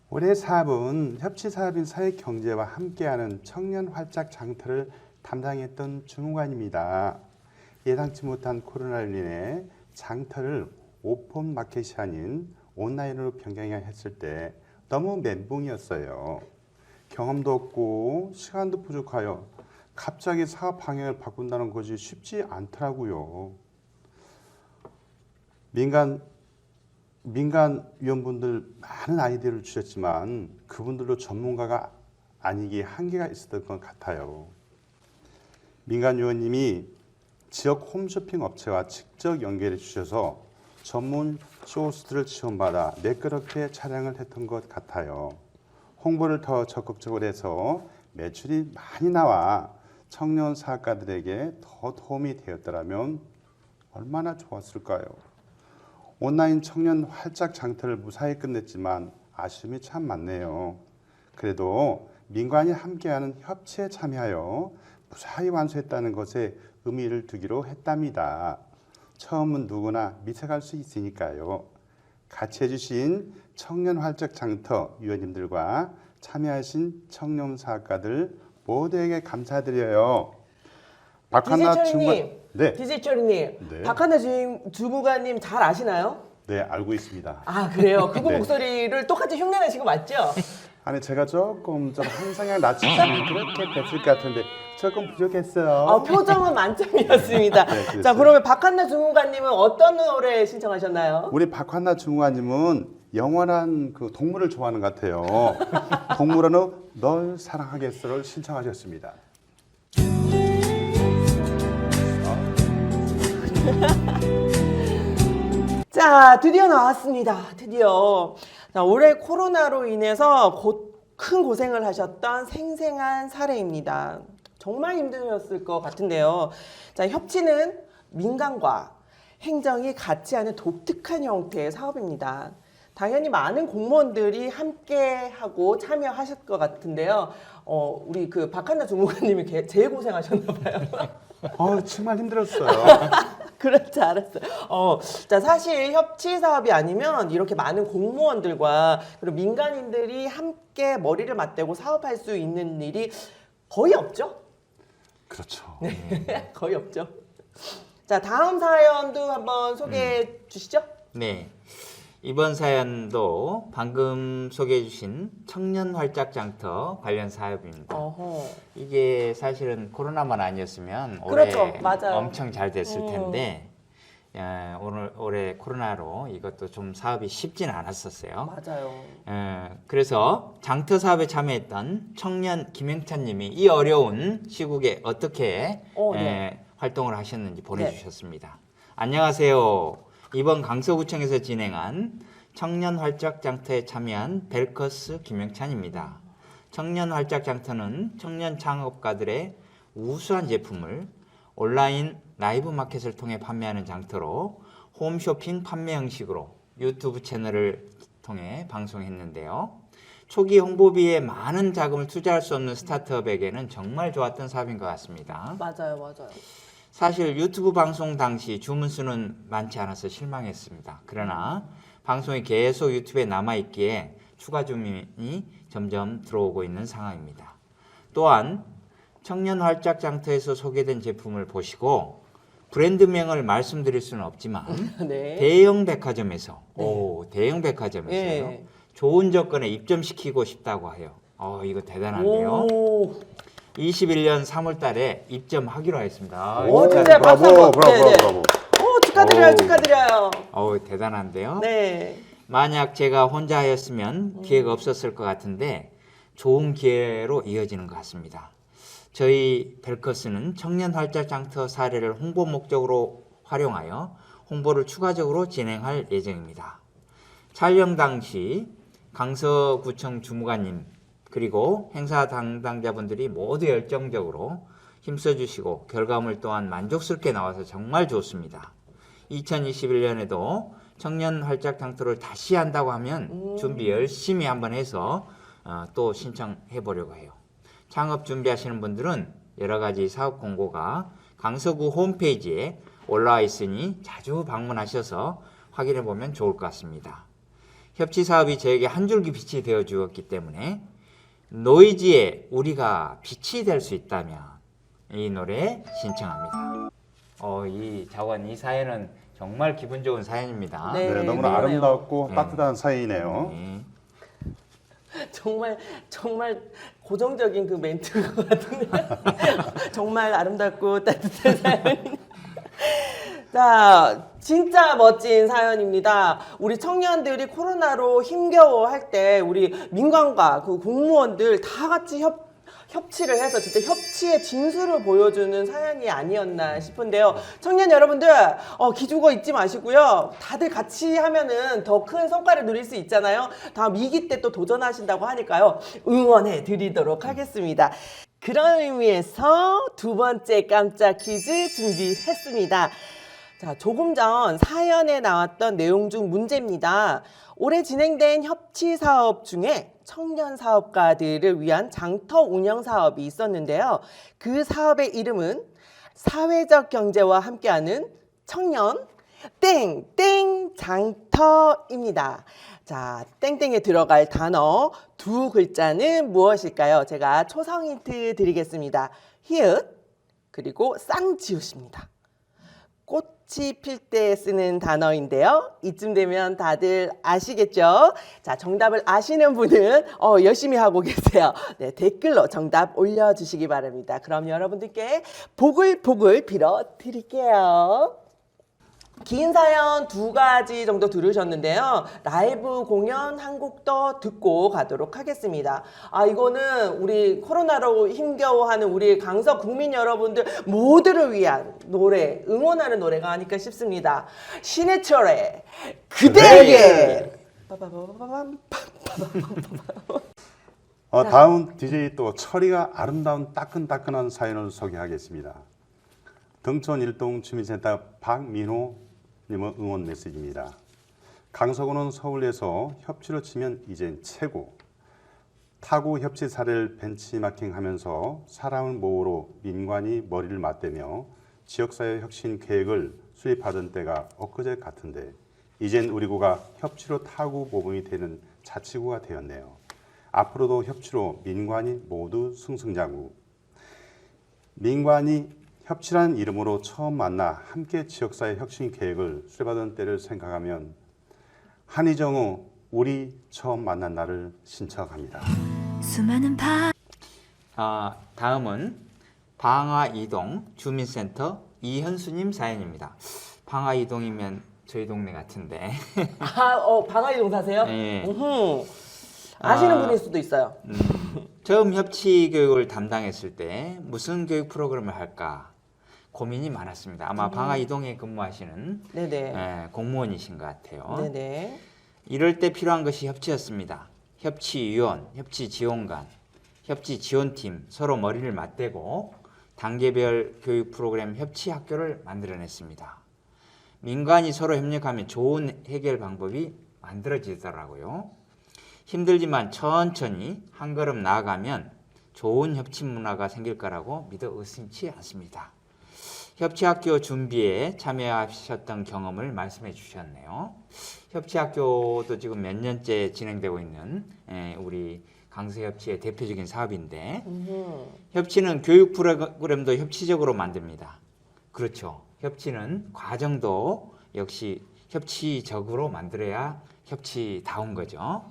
올해 사업은 협치 사업인 사회경제와 함께하는 청년 활짝 장터를 담당했던 주무관입니다. 예상치 못한 코로나로 인해 장터를 오픈 마켓이 아닌 온라인으로 변경해야 했을 때 너무 멘붕이었어요. 경험도 없고 시간도 부족하여 갑자기 사업 방향을 바꾼다는 것이 쉽지 않더라고요. 민간 위원분들 많은 아이디어를 주셨지만 그분들도 전문가가 아니기에 한계가 있었던 것 같아요. 민간 위원님이 지역 홈쇼핑 업체와 직접 연결해 주셔서 전문 쇼호스트를 지원받아 매끄럽게 촬영을 했던 것 같아요. 홍보를 더 적극적으로 해서 매출이 많이 나와 청년 사업가들에게 더 도움이 되었더라면 얼마나 좋았을까요? 온라인 청년 활짝 장터를 무사히 끝냈지만 아쉬움이 참 많네요. 그래도 민관이 함께하는 협치에 참여하여 무사히 완수했다는 것에 의미를 두기로 했답니다. 처음은 누구나 미쳐갈 수 있으니까요. 같이 해주신 청년 활짝 장터 위원님들과 참여하신 청년 사업가들 모두에게 감사드려요. 박한나 주무관님, 네. DJ 철이님, 네. 박한나 주무관님 잘 아시나요? 네, 알고 있습니다. 아, 그래요? 그분 네. 목소리를 똑같이 흉내내신 거 맞죠? 아니 제가 조금 좀 한상향 낮추면 그렇게 됐을 것 같은데 조금 부족했어요. 표정은 만점이었습니다. 네, 그랬어요. 자, 그러면 박한나 주무관님은 어떤 노래 신청하셨나요? 우리 박한나 주무관님은 영원한 그 동물을 좋아하는 것 같아요. 동물원의 널 사랑하겠어를 신청하셨습니다. 자, 드디어 나왔습니다. 드디어. 자, 올해 코로나로 인해서 큰 고생을 하셨던 생생한 사례입니다. 정말 힘드셨을 것 같은데요. 자, 협치는 민간과 행정이 같이 하는 독특한 형태의 사업입니다. 당연히 많은 공무원들이 함께하고 참여하실 것 같은데요. 우리 그 박한나 주무관님이 제일 고생하셨나 봐요. 정말 힘들었어요. 그렇지 알았어요. 자 사실 협치 사업이 아니면 이렇게 많은 공무원들과 그리고 민간인들이 함께 머리를 맞대고 사업할 수 있는 일이 거의 없죠. 그렇죠. 거의 없죠. 자 다음 사연도 한번 소개해 주시죠. 네. 이번 사연도 방금 소개해 주신 청년 활짝 장터 관련 사업입니다. 어허. 이게 사실은 코로나만 아니었으면 올해 그렇죠. 맞아요. 엄청 잘 됐을 텐데 올해 코로나로 이것도 좀 사업이 쉽지는 않았었어요. 맞아요. 그래서 장터 사업에 참여했던 청년 김영찬 님이 이 어려운 시국에 어떻게 네. 활동을 하셨는지 보내주셨습니다. 안녕하세요. 이번 강서구청에서 진행한 청년 활짝 장터에 참여한 벨커스 김영찬입니다. 청년 활짝 장터는 청년 창업가들의 우수한 제품을 온라인 라이브 마켓을 통해 판매하는 장터로 홈쇼핑 판매 형식으로 유튜브 채널을 통해 방송했는데요. 초기 홍보비에 많은 자금을 투자할 수 없는 스타트업에게는 정말 좋았던 사업인 것 같습니다. 맞아요. 사실 유튜브 방송 당시 주문 수는 많지 않아서 실망했습니다. 그러나 방송이 계속 유튜브에 남아있기에 추가 주문이 점점 들어오고 있는 상황입니다. 또한 청년 활짝 장터에서 소개된 제품을 보시고 브랜드명을 말씀드릴 수는 없지만 네. 대형 백화점에서 대형 백화점에서요. 네. 좋은 조건에 입점시키고 싶다고 해요. 이거 대단한데요. 오. 21년 3월 달에 입점하기로 했습니다. 진짜 박수 한번. 브라보. 축하드려요. 대단한데요. 네. 만약 제가 혼자 하였으면 기회가 없었을 것 같은데 좋은 기회로 이어지는 것 같습니다. 저희 벨커스는 청년 활짝 장터 사례를 홍보 목적으로 활용하여 홍보를 추가적으로 진행할 예정입니다. 촬영 당시 강서구청 주무관님 그리고 행사 담당자분들이 모두 열정적으로 힘써주시고 결과물 또한 만족스럽게 나와서 정말 좋습니다. 2021년에도 청년 활짝 장터를 다시 한다고 하면 준비 열심히 한번 해서 또 신청해 보려고 해요. 창업 준비하시는 분들은 여러 가지 사업 공고가 강서구 홈페이지에 올라와 있으니 자주 방문하셔서 확인해 보면 좋을 것 같습니다. 협치 사업이 저에게 한 줄기 빛이 되어 주었기 때문에 노이즈에 우리가 빛이 될 수 있다면 이 노래 신청합니다. 이 사연은 정말 기분 좋은 사연입니다. 네. 너무나 아름답고 따뜻한 사연이네요. 정말 고정적인 그 멘트인 것 같은데 정말 아름답고 따뜻한 사연이. 자, 진짜 멋진 사연입니다. 우리 청년들이 코로나로 힘겨워할 때 우리 민간과 그 공무원들 다 같이 협치를 해서 진짜 협치의 진수를 보여주는 사연이 아니었나 싶은데요. 청년 여러분들 기죽어 있지 마시고요. 다들 같이 하면은 더 큰 성과를 누릴 수 있잖아요. 다음 2기 때 또 도전하신다고 하니까요. 응원해 드리도록 하겠습니다. 그런 의미에서 두 번째 깜짝 퀴즈 준비했습니다. 자, 조금 전 사연에 나왔던 내용 중 문제입니다. 올해 진행된 협치 사업 중에 청년 사업가들을 위한 장터 운영 사업이 있었는데요. 그 사업의 이름은 사회적 경제와 함께하는 청년 땡땡 장터입니다. 자, 땡땡에 들어갈 단어 두 글자는 무엇일까요? 제가 초성 힌트 드리겠습니다. 히읗 그리고 쌍지읒입니다. 꽃이 필 때 쓰는 단어인데요. 이쯤 되면 다들 아시겠죠? 자, 정답을 아시는 분은 열심히 하고 계세요. 네, 댓글로 정답 올려주시기 바랍니다. 그럼 여러분들께 복을 빌어드릴게요. 긴 사연 두 가지 정도 들으셨는데요. 라이브 공연 한 곡 더 듣고 가도록 하겠습니다. 이거는 우리 코로나로 힘겨워하는 우리 강서 국민 여러분들 모두를 위한 노래, 응원하는 노래가 아닐까 싶습니다. 신해철의 그대에게. 다음 DJ 또 철이가 아름다운 따끈따끈한 사연을 소개하겠습니다. 등촌 일동 주민센터 박민호 님의 응원 메시지입니다. 강서구는 서울에서 협치로 치면 이젠 최고. 타구 협치 사례를 벤치마킹하면서 사람을 모으러 민관이 머리를 맞대며 지역사회 혁신 계획을 수립하던 때가 엊그제 같은데 이젠 우리 구가 협치로 타구 모범이 되는 자치구가 되었네요. 앞으로도 협치로 민관이 모두 승승장구. 민관이 협치라는 이름으로 처음 만나 함께 지역사회 혁신 계획을 수립하던 때를 생각하면 한희정우 우리 처음 만난 날을 신청합니다. 다음은 방화이동 주민센터 이현수님 사연입니다. 방화이동이면 저희 동네 같은데. 방화이동 사세요? 네. 아시는 분일 수도 있어요. 처음 협치 교육을 담당했을 때 무슨 교육 프로그램을 할까 고민이 많았습니다. 아마 방화이동에 근무하시는 네네. 공무원이신 것 같아요. 네네. 이럴 때 필요한 것이 협치였습니다. 협치위원, 협치지원관, 협치지원팀 서로 머리를 맞대고 단계별 교육 프로그램 협치학교를 만들어냈습니다. 민관이 서로 협력하면 좋은 해결 방법이 만들어지더라고요. 힘들지만 천천히 한 걸음 나아가면 좋은 협치 문화가 생길 거라고 믿어 의심치 않습니다. 협치학교 준비에 참여하셨던 경험을 말씀해 주셨네요. 협치학교도 지금 몇 년째 진행되고 있는 우리 강서협치의 대표적인 사업인데 협치는 교육 프로그램도 협치적으로 만듭니다. 그렇죠. 협치는 과정도 역시 협치적으로 만들어야 협치다운 거죠.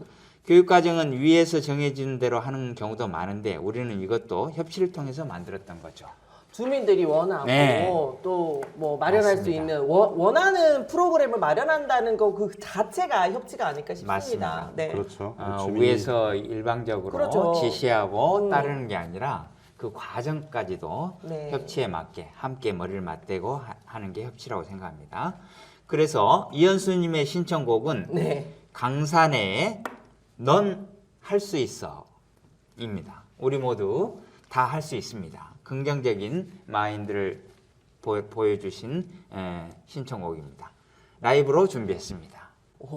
교육과정은 위에서 정해진 대로 하는 경우도 많은데 우리는 이것도 협치를 통해서 만들었던 거죠. 주민들이 원하고 네. 또 뭐 마련할 맞습니다. 수 있는 원하는 프로그램을 마련한다는 거 그 자체가 협치가 아닐까 싶습니다. 맞습니다. 네. 그렇죠. 위에서 일방적으로 그렇죠. 지시하고 따르는 게 아니라 그 과정까지도 네. 협치에 맞게 함께 머리를 맞대고 하는 게 협치라고 생각합니다. 그래서 이현수님의 신청곡은 네. 강산의 넌 할 수 있어 입니다. 우리 모두 다 할 수 있습니다. 긍정적인 마인드를 보여주신 신청곡입니다. 라이브로 준비했습니다.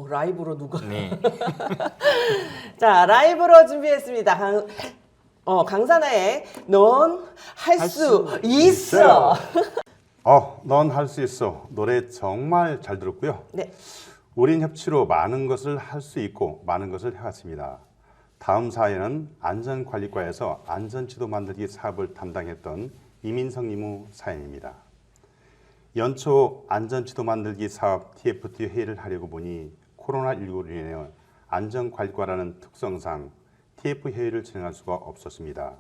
라이브로 누가? 네. 자, 라이브로 준비했습니다. 강산아의 넌 할 수 있어. 넌 할 수 있어. 노래 정말 잘 들었고요. 네. 우린 협치로 많은 것을 할 수 있고 많은 것을 해왔습니다. 다음 사연은 안전관리과에서 안전지도 만들기 사업을 담당했던 이민성 님의 사연입니다. 연초 안전지도 만들기 사업 TFT 회의를 하려고 보니 코로나19로 인해 안전관리과라는 특성상 TF 회의를 진행할 수가 없었습니다.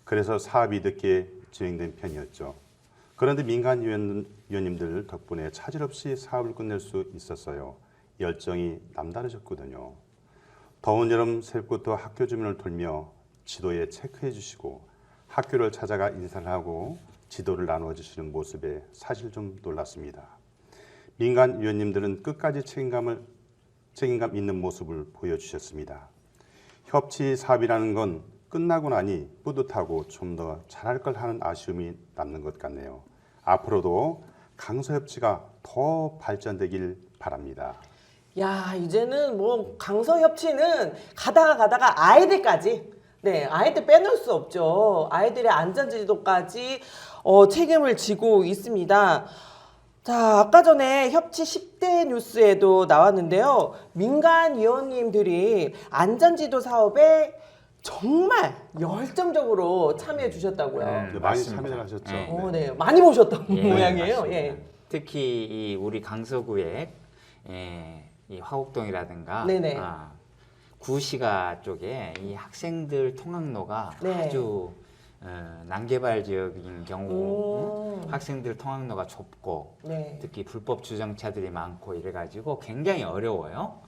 그래서 사업이 늦게 진행된 편이었죠. 그런데 민간 위원님들 덕분에 차질 없이 사업을 끝낼 수 있었어요. 열정이 남다르셨거든요. 더운 여름 새벽부터 학교 주민을 돌며 지도에 체크해 주시고 학교를 찾아가 인사를 하고 지도를 나누어 주시는 모습에 사실 좀 놀랐습니다. 민간 위원님들은 끝까지 책임감 있는 모습을 보여주셨습니다. 협치 사업이라는 건 끝나고 나니 뿌듯하고 좀 더 잘할 걸 하는 아쉬움이 남는 것 같네요. 앞으로도 강서협치가 더 발전되길 바랍니다. 야, 이제는 뭐 강서협치는 가다가 아이들까지, 네, 아이들 빼놓을 수 없죠. 아이들의 안전지도까지 책임을 지고 있습니다. 자, 아까 전에 협치 10대 뉴스에도 나왔는데요. 민간 위원님들이 안전지도 사업에 정말 열정적으로 참여해 주셨다고요. 많이 맞습니다. 참여를 하셨죠. 네. 네, 많이 보셨던 예, 모양이에요. 맞습니다. 예. 특히 이 우리 강서구의 이 화곡동이라든가 네네. 구시가 쪽에 이 학생들 통학로가 네. 아주 난개발 지역인 경우 학생들 통학로가 좁고 네. 특히 불법 주정차들이 많고 이래가지고 굉장히 어려워요.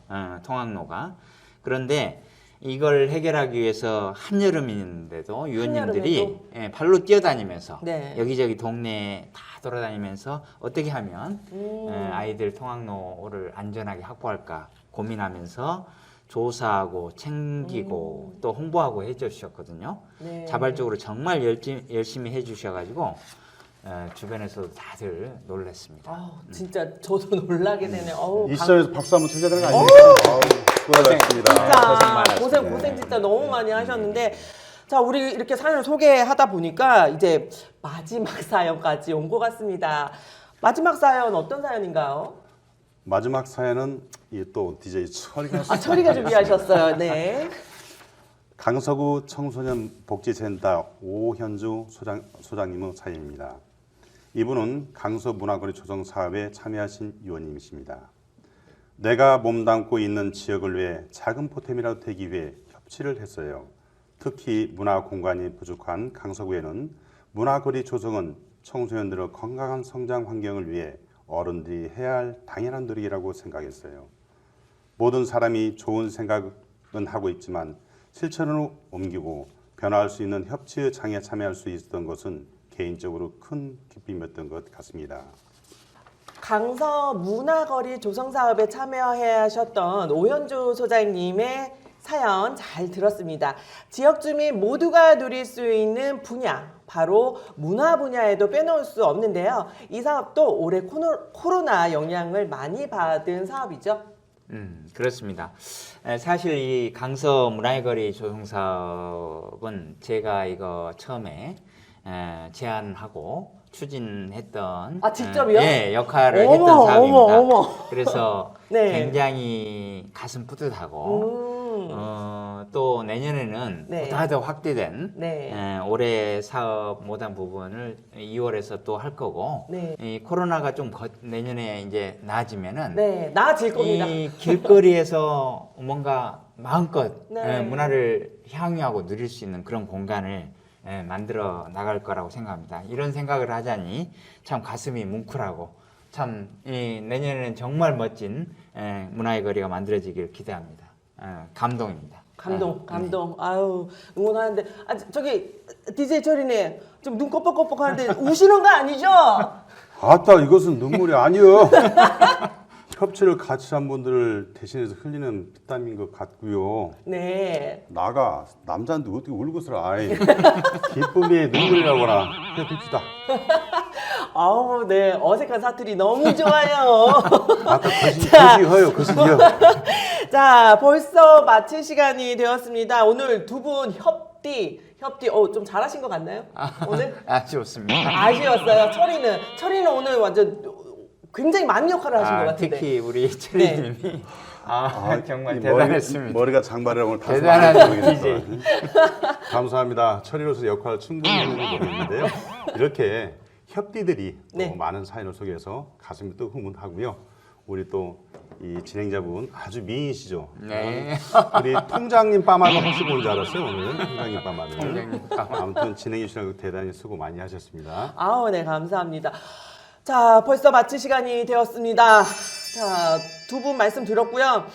통학로가. 그런데 이걸 해결하기 위해서 한여름인데도 위원님들이 발로 뛰어다니면서 네. 여기저기 동네 다 돌아다니면서 어떻게 하면 아이들 통학로를 안전하게 확보할까 고민하면서 조사하고 챙기고 또 홍보하고 해주셨거든요. 네. 자발적으로 정말 열심히 해주셔가지고 주변에서도 다들 놀랐습니다. 진짜 저도 놀라게 되네요. 이 시점에서 박수 한번 쳐줘야 되는 거 아닙니까? 수고하셨습니다. 진짜 고생 고생 진짜 너무 많이 하셨는데 자 우리 이렇게 사연을 소개하다 보니까 이제 마지막 사연까지 온 것 같습니다. 마지막 사연 어떤 사연인가요? 마지막 사연은 또 DJ 철이가 철이가 준비하셨어요. 네. 강서구 청소년 복지센터 오현주 소장님의 사연입니다. 이분은 강서 문화거리 조성 사업에 참여하신 위원님이십니다. 내가 몸담고 있는 지역을 위해 작은 보탬이라도 되기 위해 협치를 했어요. 특히 문화 공간이 부족한 강서구에는 문화거리 조성은 청소년들의 건강한 성장 환경을 위해 어른들이 해야 할 당연한 노력이라고 생각했어요. 모든 사람이 좋은 생각은 하고 있지만 실천으로 옮기고 변화할 수 있는 협치의 장에 참여할 수 있었던 것은 개인적으로 큰 기쁨이었던 것 같습니다. 강서 문화거리 조성 사업에 참여하셨던 오현주 소장님의 사연 잘 들었습니다. 지역 주민 모두가 누릴 수 있는 분야, 바로 문화 분야에도 빼놓을 수 없는데요. 이 사업도 올해 코로나 영향을 많이 받은 사업이죠. 그렇습니다. 사실 이 강서 문화거리 조성 사업은 제가 이거 처음에 제안하고 추진했던 직접이요? 예, 역할을 어머, 했던 사업입니다. 어머. 그래서 네. 굉장히 가슴 뿌듯하고 또 내년에는 네. 보다 더 확대된 네. 올해 사업 모든 부분을 2월에서 또 할 거고 네. 이 코로나가 좀 내년에 이제 나아지면은 네, 나아질 겁니다. 이 길거리에서 뭔가 마음껏 네. 문화를 향유하고 누릴 수 있는 그런 공간을 만들어 나갈 거라고 생각합니다. 이런 생각을 하자니 참 가슴이 뭉클하고 참 내년에는 정말 멋진 문화의 거리가 만들어지길 기대합니다. 감동입니다. 감동. 아유, 응원하는데. 저기, DJ 철이네. 좀 눈 껌뻑껌뻑 하는데 우시는 거 아니죠? 아따, 이것은 눈물이 아니요. 협치를 같이 한 분들을 대신해서 흘리는 피땀인 것 같고요. 네. 나가 남자인데 어떻게 울고서 아이 기쁨이 눈물이라거나 해봅시다. 아우, 네. 어색한 사투리 너무 좋아요. 아따 거시기해요. 자, 벌써 마칠 시간이 되었습니다. 오늘 두 분 협디, 좀 잘하신 것 같나요? 오늘? 아쉬웠습니다. 아쉬웠어요. 철이는 오늘 완전 굉장히 많은 역할을 하신 것 같은데. 특히 우리 철이님이 정말 대단했습니다. 머리가 장발이라 오늘 다소 대단한 모르겠어요. 감사합니다. 철이로서 역할을 충분히 했는지 모르겠는데요. 이렇게 협디들이 네. 또 많은 사연을 소개해서 가슴이 또 흐뭇하고요. 우리 또 이 진행자분 아주 미인이시죠. 네. 우리 통장님 빠마도 혹시 본 줄 알았어요 오늘 통장님 빠마는. 통장님 빠마. 아무튼 진행해 주시라고 대단히 수고 많이 하셨습니다. 아우, 네, 감사합니다. 자, 벌써 마칠 시간이 되었습니다. 자, 두 분 말씀 들었고요.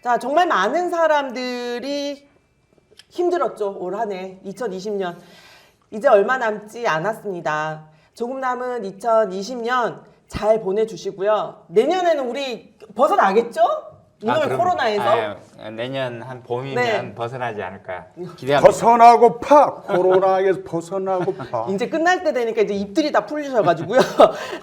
자, 정말 많은 사람들이 힘들었죠. 올 한 해 2020년. 이제 얼마 남지 않았습니다. 조금 남은 2020년 잘 보내주시고요. 내년에는 우리 벗어나겠죠? 이놈의 코로나에서. 내년 한 봄이면 네. 벗어나지 않을까 기대합니다. 벗어나고파 코로나에서 벗어나고파. 이제 끝날 때 되니까 이제 입들이 다 풀리셔가지고요.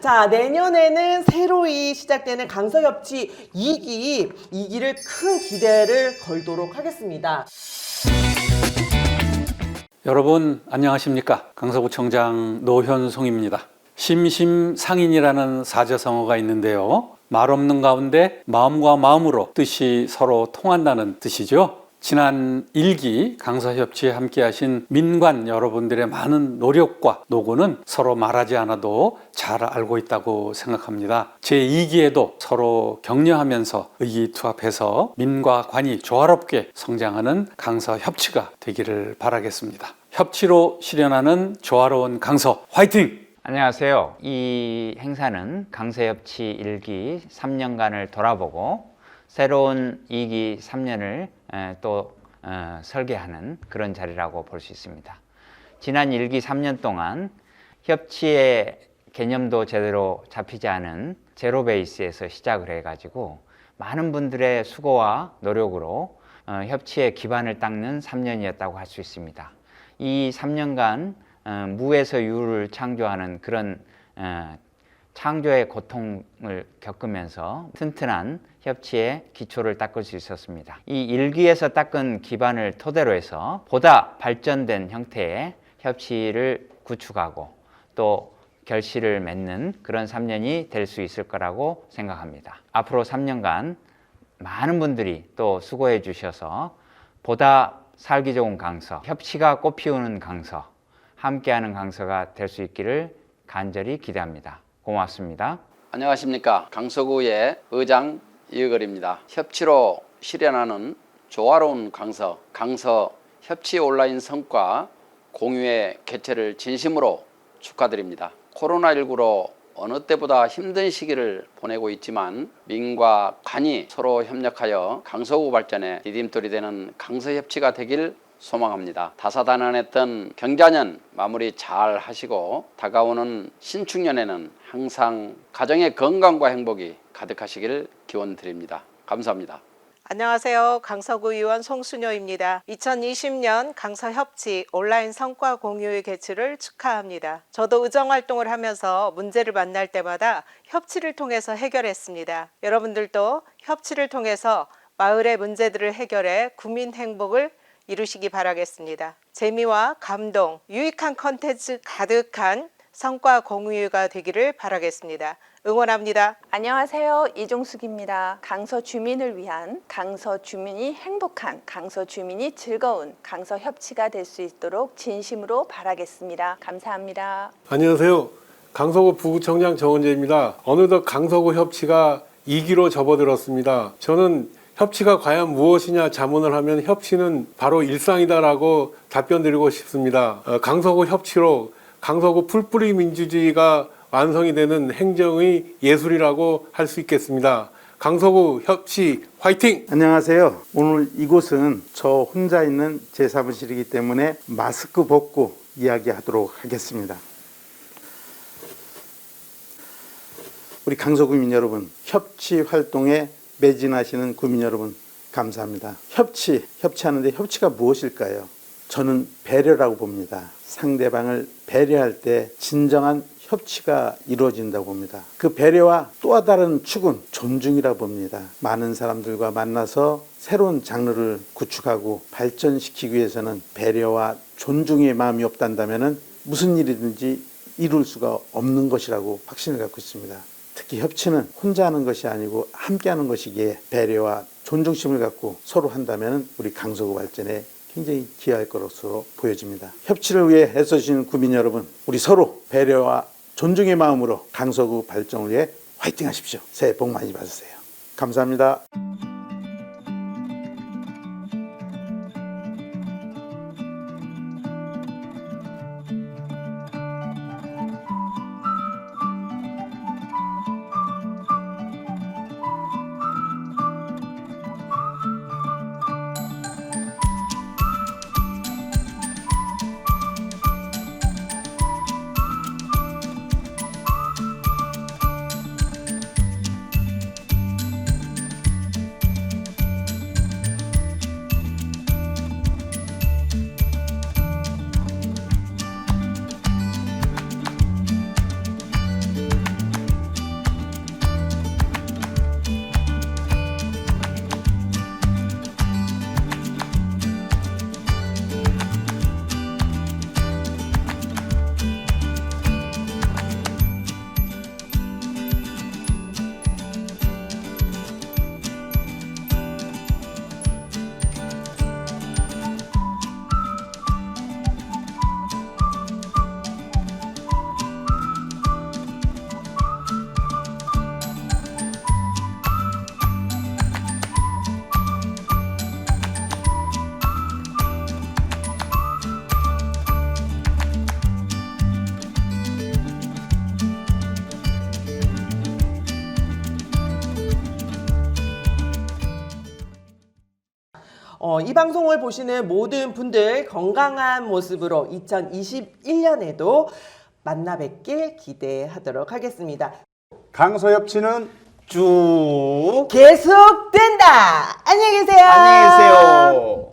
자, 내년에는 새로이 시작되는 강서협치 2기를 큰 기대를 걸도록 하겠습니다. 여러분 안녕하십니까? 강서구청장 노현송입니다. 심심상인이라는 사자성어가 있는데요. 말 없는 가운데 마음과 마음으로 뜻이 서로 통한다는 뜻이죠. 지난 1기 강서협치에 함께하신 민관 여러분들의 많은 노력과 노고는 서로 말하지 않아도 잘 알고 있다고 생각합니다. 제2기에도 서로 격려하면서 의기투합해서 민과 관이 조화롭게 성장하는 강서협치가 되기를 바라겠습니다. 협치로 실현하는 조화로운 강서 화이팅! 안녕하세요. 이 행사는 강서협치 1기 3년간을 돌아보고 새로운 2기 3년을 또 설계하는 그런 자리라고 볼 수 있습니다. 지난 1기 3년 동안 협치의 개념도 제대로 잡히지 않은 제로 베이스에서 시작을 해가지고 많은 분들의 수고와 노력으로 협치의 기반을 닦는 3년이었다고 할 수 있습니다. 이 3년간 무에서 유를 창조하는 그런 창조의 고통을 겪으면서 튼튼한 협치의 기초를 닦을 수 있었습니다. 이 일기에서 닦은 기반을 토대로 해서 보다 발전된 형태의 협치를 구축하고 또 결실을 맺는 그런 3년이 될 수 있을 거라고 생각합니다. 앞으로 3년간 많은 분들이 또 수고해 주셔서 보다 살기 좋은 강서, 협치가 꽃피우는 강서, 함께하는 강서가 될 수 있기를 간절히 기대합니다. 고맙습니다. 안녕하십니까. 강서구의 의장 이의걸입니다. 협치로 실현하는 조화로운 강서, 강서 협치 온라인 성과 공유의 개최를 진심으로 축하드립니다. 코로나19로 어느 때보다 힘든 시기를 보내고 있지만 민과 관이 서로 협력하여 강서구 발전에 디딤돌이 되는 강서협치가 되길 소망합니다. 다사다난했던 경자년 마무리 잘 하시고 다가오는 신축년에는 항상 가정의 건강과 행복이 가득하시길 기원드립니다. 감사합니다. 안녕하세요. 강서구 의원 송순효입니다. 2020년 강서협치 온라인 성과 공유의 개최를 축하합니다. 저도 의정활동을 하면서 문제를 만날 때마다 협치를 통해서 해결했습니다. 여러분들도 협치를 통해서 마을의 문제들을 해결해 국민 행복을 이루시기 바라겠습니다. 재미와 감동, 유익한 컨텐츠 가득한 성과 공유가 되기를 바라겠습니다. 응원합니다. 안녕하세요. 이종숙입니다. 강서 주민을 위한, 강서 주민이 행복한, 강서 주민이 즐거운 강서 협치가 될 수 있도록 진심으로 바라겠습니다. 감사합니다. 안녕하세요. 강서구 부구청장 정은재입니다. 어느덧 강서구 협치가 2기로 접어들었습니다. 저는 협치가 과연 무엇이냐 자문을 하면 협치는 바로 일상이다라고 답변드리고 싶습니다. 강서구 협치로 강서구 풀뿌리 민주주의가 완성이 되는 행정의 예술이라고 할 수 있겠습니다. 강서구 협치 화이팅! 안녕하세요. 오늘 이곳은 저 혼자 있는 제 사무실이기 때문에 마스크 벗고 이야기하도록 하겠습니다. 우리 강서구민 여러분, 협치 활동에 매진하시는 구민 여러분 감사합니다. 협치하는데 협치가 무엇일까요? 저는 배려라고 봅니다. 상대방을 배려할 때 진정한 협치가 이루어진다고 봅니다. 그 배려와 또 다른 축은 존중이라고 봅니다. 많은 사람들과 만나서 새로운 장르를 구축하고 발전시키기 위해서는 배려와 존중의 마음이 없단다면 무슨 일이든지 이룰 수가 없는 것이라고 확신을 갖고 있습니다. 특히 협치는 혼자 하는 것이 아니고 함께 하는 것이기에 배려와 존중심을 갖고 서로 한다면 우리 강서구 발전에 굉장히 기여할 것으로 보여집니다. 협치를 위해 애써주시는 구민 여러분, 우리 서로 배려와 존중의 마음으로 강서구 발전을 위해 화이팅 하십시오. 새해 복 많이 받으세요. 감사합니다. 이 방송을 보시는 모든 분들 건강한 모습으로 2021년에도 만나 뵙길 기대하도록 하겠습니다. 강서협치는 쭉 계속된다. 안녕히 계세요. 안녕히 계세요.